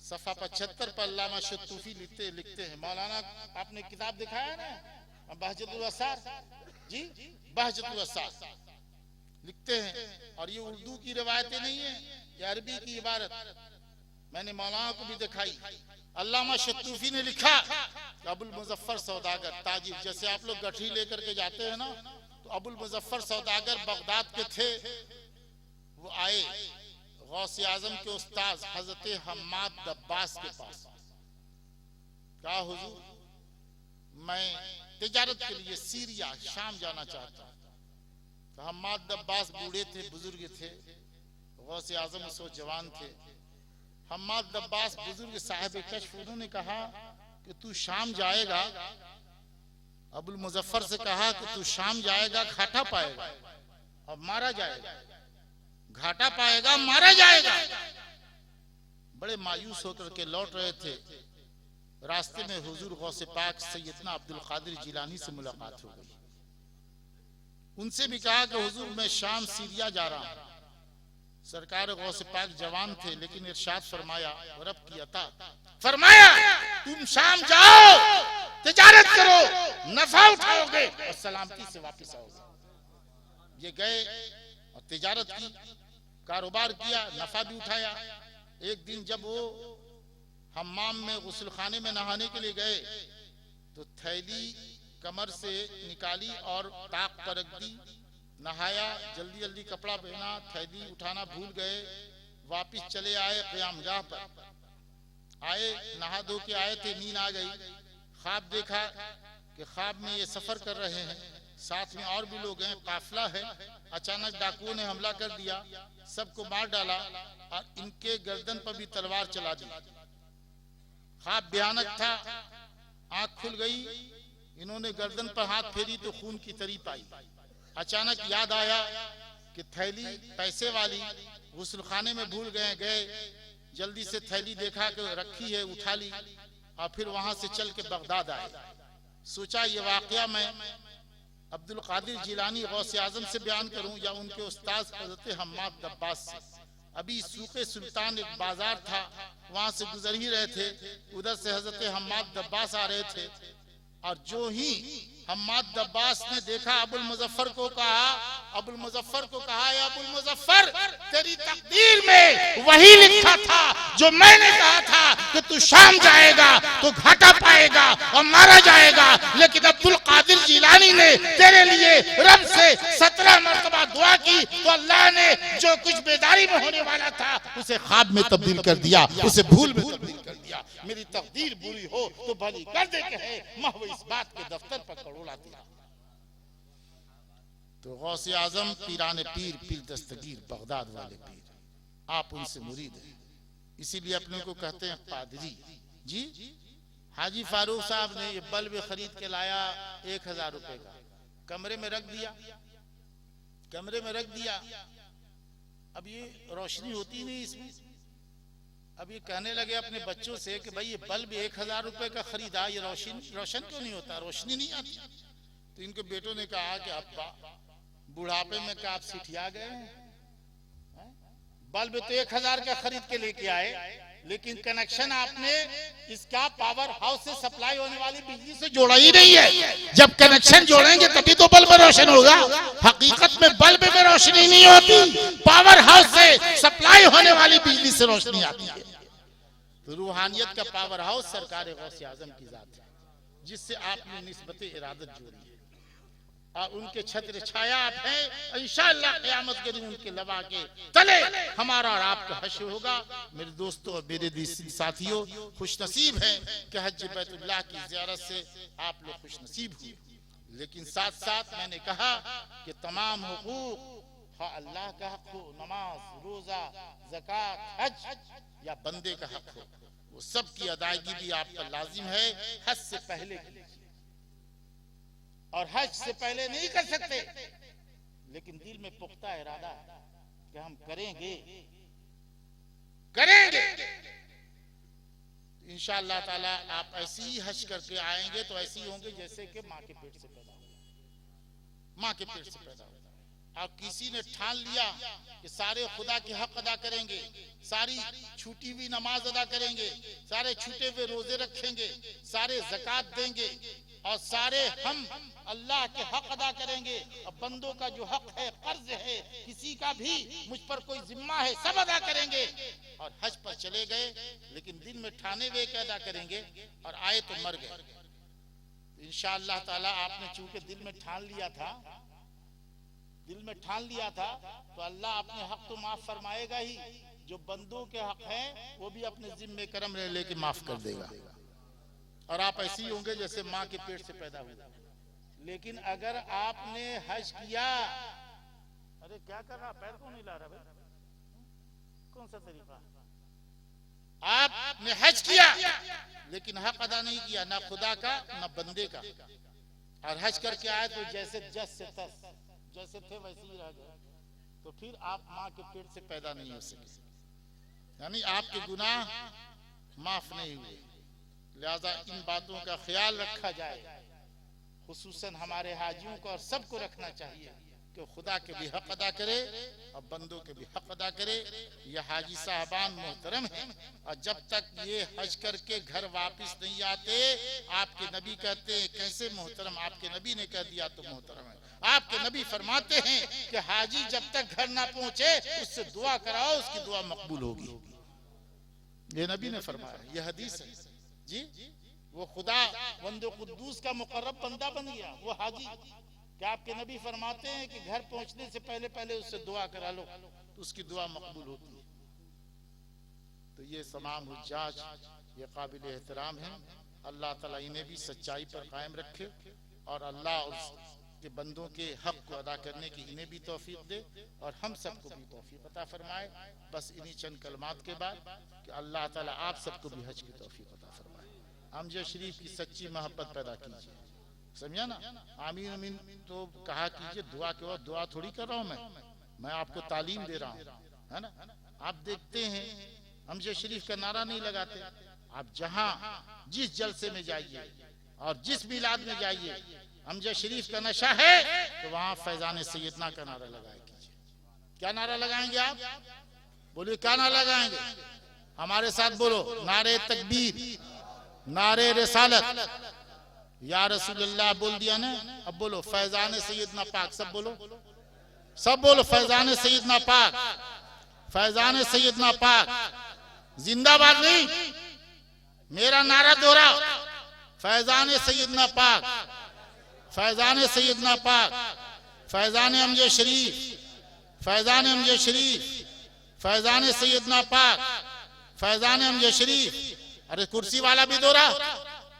सफा 75 पर अल्लामा शतूफी लिखते हैं, मौलाना आपने किताब दिखाया ना बहजतुल असार जी, बहजतुल असार लिखते हैं, और ये उर्दू की रिवायतें नहीं है, ये अरबी की इबारत मैंने मौलाना को भी दिखाई। अल्लामा शतूफी ने लिखा अबुल मुजफ्फर सौदागर ताजिर, जैसे आप लोग गठरी लेकर के जाते हैं ना, तो अबुल मुजफ्फर सौदागर बगदाद के थे। वो आए गौसे आजम के उस्ताद हजरत हम्माद दब्बास के पास, कहा हुजूर मैं तिजारत के लिए सीरिया शाम जाना चाहता हूं। तो हम्माद दब्बास बूढ़े थे, बुजुर्ग थे, गौसे आजम उस वक्त जवान थे। हम्माद दब्बास बुजुर्ग साहिब कश्फ, उन्होंने कहा कि तू शाम जाएगा, अबुल मुजफ्फर से कहा कि तू शाम जाएगा घाटा पाएगा और मारा जाएगा, घाटा पाएगा मारा जाएगा। बड़े मायूस होकर के लौट रहे थे, रास्ते में हुजूर गौसे पाक सैयदना अब्दुल कादिर जिलानी से मुलाकात हो गई। उनसे भी कहा कि हुजूर मैं शाम सीरिया जा रहा हूं। सरकार गौसे पाक जवान थे, लेकिन इरशाद फरमाया रब की अता फरमाया तुम शाम जाओ, तिजारत करो, नफा उठाओगे और सलामती से वापस आओगे। ये गए और तिजारत की, कारोबार किया, नफा भी उठाया। एक दिन जब वो हम्माम में गुस्ल खाने में नहाने के लिए गए तो थैली कमर से निकाली और ताक पर रख दी, नहाया, जल्दी जल्दी कपड़ा पहना, थैली उठाना भूल गए, वापिस चले आए क़यामगाह पर। आए नहा धो के आए थे, नींद आ गई, ख्वाब देखा कि ख्वाब में ये सफर कर रहे हैं, साथ में और भी लोग हैं, काफिला है। अचानक डाकुओं ने हमला कर दिया, सबको मार डाला और इनके गर्दन पर भी तलवार चला दी। ख्वाब भयानक था, आंख खुल गई, इन्होंने गर्दन पर हाथ फेरी तो खून की तरी पाई। अचानक याद आया कि थैली पैसे वाली गुस्ल खाने में भूल गए, जल्दी से थैली देखा कि रखी है, उठा ली और फिर वहां से चल के बगदाद आए। सोचा ये वाकया मैं अब्दुल कादिर जिलानी गौसे आजम से बयान करूं या उनके उस्ताद हजरत हम्माद दब्बास से। अभी सूखे सुल्तान एक बाजार था, वहां से गुजर ही रहे थे, उधर से हजरत हम्माद दब्बास आ रहे थे और जो ही हम्माद दब्बास ने देखा अबुल मुजफ्फर को कहा, अबुल मुजफ्फर को कहा या अबुल मुजफ्फर तेरी तकदीर में वही लिखा था जो मैंने कहा था कि तू शाम जाएगा तो घाटा पाएगा और मारा जाएगा, लेकिन अब्दुल कादिर जिलानी ने तेरे लिए रब से 17 मरतबा दुआ की तो अल्लाह ने जो कुछ बेदारी में होने वाला था उसे ख्वाब में तब्दील कर दिया, उसे भूल में तब्दील कर दिया। मेरी तकदीर बुरी हो तो भली कर दे कहे महव इस बात के दफ्तर पर करोड़ा दिया। तो गौसे आजम पीराने पीर, पीर दस्तगीर बगदाद वाले पीर, आप उनसे मुरीद हैं, इसीलिए अपने को कहते हैं कादरी जी। हाजी फारूक साहब ने ये बल्ब खरीद के लाया 1000 रुपए का, कमरे में रख दिया, कमरे में रख दिया। अब ये रोशनी होती नहीं इसमें। अब ये कहने लगे अपने बच्चों से कि भाई ये बल्ब 1000 रुपए का खरीदा, ये रोशन क्यों नहीं होता, रोशनी नहीं आती। तो इनके बेटों ने कहा कि अब्बा बुढ़ापे में क्या आप सिठिया गए हैं? बल्ब तो 1000 का खरीद के लेके आए, लेकिन कनेक्शन आपने इसका पावर हाउस से सप्लाई होने वाली बिजली से जोड़ा ही नहीं है। जब कनेक्शन जोड़ेंगे तभी तो बल्ब रोशन होगा। हकीकत में बल्ब में रोशनी नहीं होती, पावर हाउस से सप्लाई होने वाली बिजली से रोशनी आती है। तो रूहानियत का पावर हाउस सरकार गौसे आजम की जात है, जिससे आपने निस्बत इरादत जोड़ी है और उनके छत्र छाया आप हैं। इंशाअल्लाह क़यामत के दिन उनके लवा के तले हमारा और आपका हश्र होगा। मेरे दोस्तों और मेरे साथियों, खुश नसीब हैं कि हज बैतुल्लाह की ज़ियारत से आप लोग खुश नसीब हुए। लेकिन साथ साथ मैंने कहा कि तमाम हुकूक, हाँ अल्लाह का हक हो, नमाज, रोजा, ज़कात, हज या बंदे का हक हो, वो सब की अदायगी भी आप पर लाजिम है। हज से पहले कीजिए, और हज से पहले नहीं कर सकते, लेकिन दिल में पुख्ता इरादा कि हम करेंगे करेंगे, इंशाअल्लाह ताला आप ऐसी ही हज करके आएंगे तो ऐसे ही होंगे जैसे कि माँ के पेट से पैदा हुए, माँ के पेट से पैदा हुए। और किसी ने ठान लिया कि सारे खुदा के हक अदा करेंगे, सारी छूटी हुई नमाज अदा करेंगे, सारे छूटे हुए रोजे रखेंगे, सारे ज़कात देंगे और सारे हम अल्लाह के हक अदा करेंगे, और बंदों का जो हक है, कर्ज है, किसी का भी मुझ पर कोई जिम्मा है, सब अदा करेंगे, और हज पर चले गए लेकिन दिल में ठाने हुए के अदा करेंगे और आए तो मर गए। इंशाअल्लाह ताला आपने चूंकि दिल में ठान लिया था, दिल में ठान लिया था, तो अल्लाह अपने हक तो माफ फरमाएगा ही, जो बंदों के हक हैं वो भी अपने जिम्मे करम लेके माफ कर देगा, और आप ऐसे ही होंगे जैसे माँ के पेट से पैदा हुए। लेकिन अगर आपने हज किया, अरे क्या कर रहा, पैर क्यों नहीं ला रहा भाई, कौन सा तरीका, आपने हज किया लेकिन हक अदा नहीं किया, ना खुदा का ना बंदे का, और हज करके आए तो जैसे जस से तस, जैसे थे वैसे ही रह गए, तो फिर आप माँ के पेट से पैदा नहीं हो सके, यानी आपके गुनाह माफ नहीं हुए। लिहाजा इन बातों का ख्याल रखा जाए, खुसूसन हमारे हाजियों को और सबको रखना चाहिए कि खुदा के भी हक अदा करे और बंदों के भी हक अदा करे। यह हाजी साहबान मोहतरम है, और जब तक ये हज करके घर वापस नहीं आते, आपके नबी कहते हैं, कैसे मोहतरम, आपके नबी ने कह दिया तो मोहतरम है। आपके नबी फरमाते हैं कि हाजी जब तक घर ना पहुंचे उससे दुआ कराओ, उसकी दुआ मकबूल होगी। ये नबी ने फरमाया, ये हदीस है जी। वो खुदा बंदे कुद्दूस का मुकर्रब बंदा बन गया वो हाजी। क्या आपके नबी फरमाते हैं कि घर पहुंचने से पहले पहले उससे दुआ करा लो तो उसकी दुआ मकबूल होती है। तो ये तमाम हुज्जाज ये काबिल एहतराम है। अल्लाह ताला इन्हें भी सच्चाई पर कायम रखे और अल्लाह उसके बंदों के हक को अदा करने की इन्हें भी तौफीक दे और हम सबको भी तौफीक अता फरमाए। बस इन्हीं चंद कलमात के बाद कि अल्लाह ताला आप सबको भी हज की तौफीक अता फरमाए। अमजद शरीफ की सच्ची मोहब्बत पैदा कीजिए, समझा ना। आमीन आमीन तो कहा कीजिए, दुआ के बाद दुआ थोड़ी कर रहा हूँ मैं आपको तालीम दे रहा हूँ, है ना। आप देखते हैं अमजद शरीफ का नारा नहीं लगाते। आप जहाँ जिस जलसे में जाइए और जिस मिलाद में जाइए, अमजद शरीफ का नशा है तो वहाँ फैजान सैयदना का नारा लगाए कीजिए। क्या नारा लगाएंगे आप? बोलिए क्या नारा लगाएंगे? हमारे साथ बोलो, नारे तकबीर, नारे रिसालत, या रसूलुल्लाह बोल दिया ना। अब बोलो फैजान सैयदना पाक, सब बोलो, सब बोलो फैजान सैयदना पाक, फैजान सैयदना पाक जिंदाबाद। नहीं, मेरा नारा दोहरा, फैजान सैयदना पाक, फैजान सैयदना पाक, फैजान अमजद शरीफ, फैजान अमजद शरीफ, फैजान सैयदना पाक, फैजान अमजद शरीफ। अरे कुर्सी वाला भी दोहरा,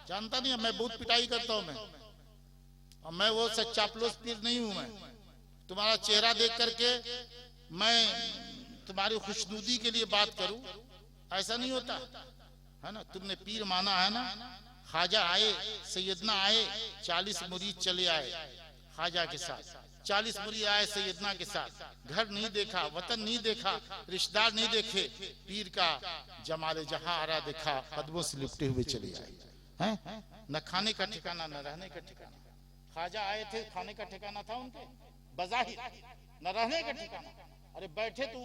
जानता नहीं है मैं बहुत पिटाई करता हूं मैं, और मैं वो सच्चा प्लोस पीर नहीं हूं। मैं तुम्हारा चेहरा देख करके मैं तुम्हारी खुशनुदी के लिए बात करूं, ऐसा नहीं होता है ना। तुमने पीर माना है ना। ख्वाजा आए, सैयदना आए, 40 मुरीद चले आए ख्वाजा के साथ, 40 मुरीद आए सैयदना के साथ। घर नहीं देखा, वतन नहीं देखा, रिश्तेदार नहीं देखे, पीर का जमाले जहां आरा देखा, कदमों से लिपटे हुए चले आए हैं। न खाने का ठिकाना, न रहने का ठिकाना। ख्वाजा आए थे, खाने का ठिकाना था उनके बज़ाहिर, न रहने का ठिकाना। अरे बैठे तो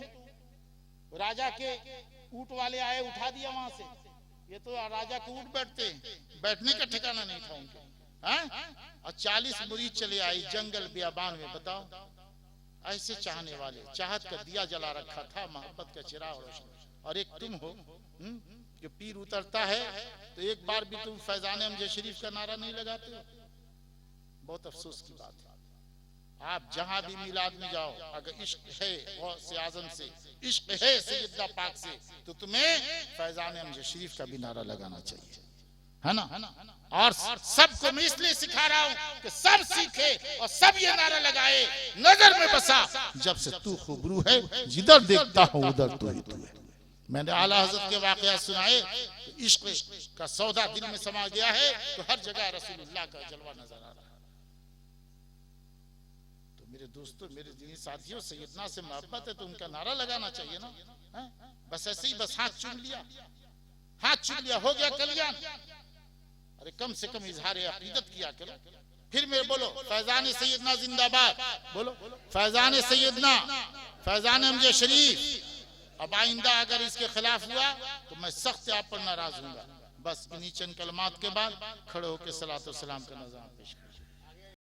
राजा के ऊंट वाले आए, उठा दिया वहां से। ये तो राजा के ऊंट बैठते, बैठने का ठिकाना नहीं था उनके, हैं। और 40 मुरीद चले आए जंगल बियाबान में। बताओ, ऐसे चाहने वाले, चाहत का दिया जला रखा था, मोहब्बत का चिराग रोशन। और एक तुम हो कि पीर उतरता है तो एक बार भी तुम फैजान अमजद शरीफ का नारा नहीं लगाते हो। बहुत अफसोस की बात है। आप जहां भी मिलाद में जाओ, अगर इश्क है गौसे आज़म से, इश्क है सैयदना पाक से, तो तुम्हें फैजान अमजद शरीफ का भी नारा लगाना चाहिए। है ना। और सबको मैं इसलिए सिखा रहा हूं कि सब सीखे और सब ये नारा लगाए, नजर में बसा जब से तू खुबरू है, जिधर देखता हूं उधर तू ही तू है। मैंने आला हजरत के वाकया सुनाए, इश्क का सौदा दिल में समा गया है तो हर जगह रसूलुल्लाह का जलवा नजर आ रहा है। तो मेरे दोस्तों, मेरे दीनी साथियों, सैयदना से मोहब्बत है तो उनका नारा लगाना चाहिए ना। बस ऐसे ही बस हाथ चूम लिया, हो गया कल्याण। अरे कम से कम इजहार अकीदत किया करो। फिर मेरे बोलो फैजान सैयदना जिंदाबाद, बोलो फैजान सैयदना, फैजान अमजद शरीफ। अब आइंदा अगर इसके खिलाफ हुआ तो मैं सख्त आप पर नाराज हूंगा। बस इन्हीं चंद कलमात के बाद खड़े होकर सलातो सलाम का नज़ारा पेश करें।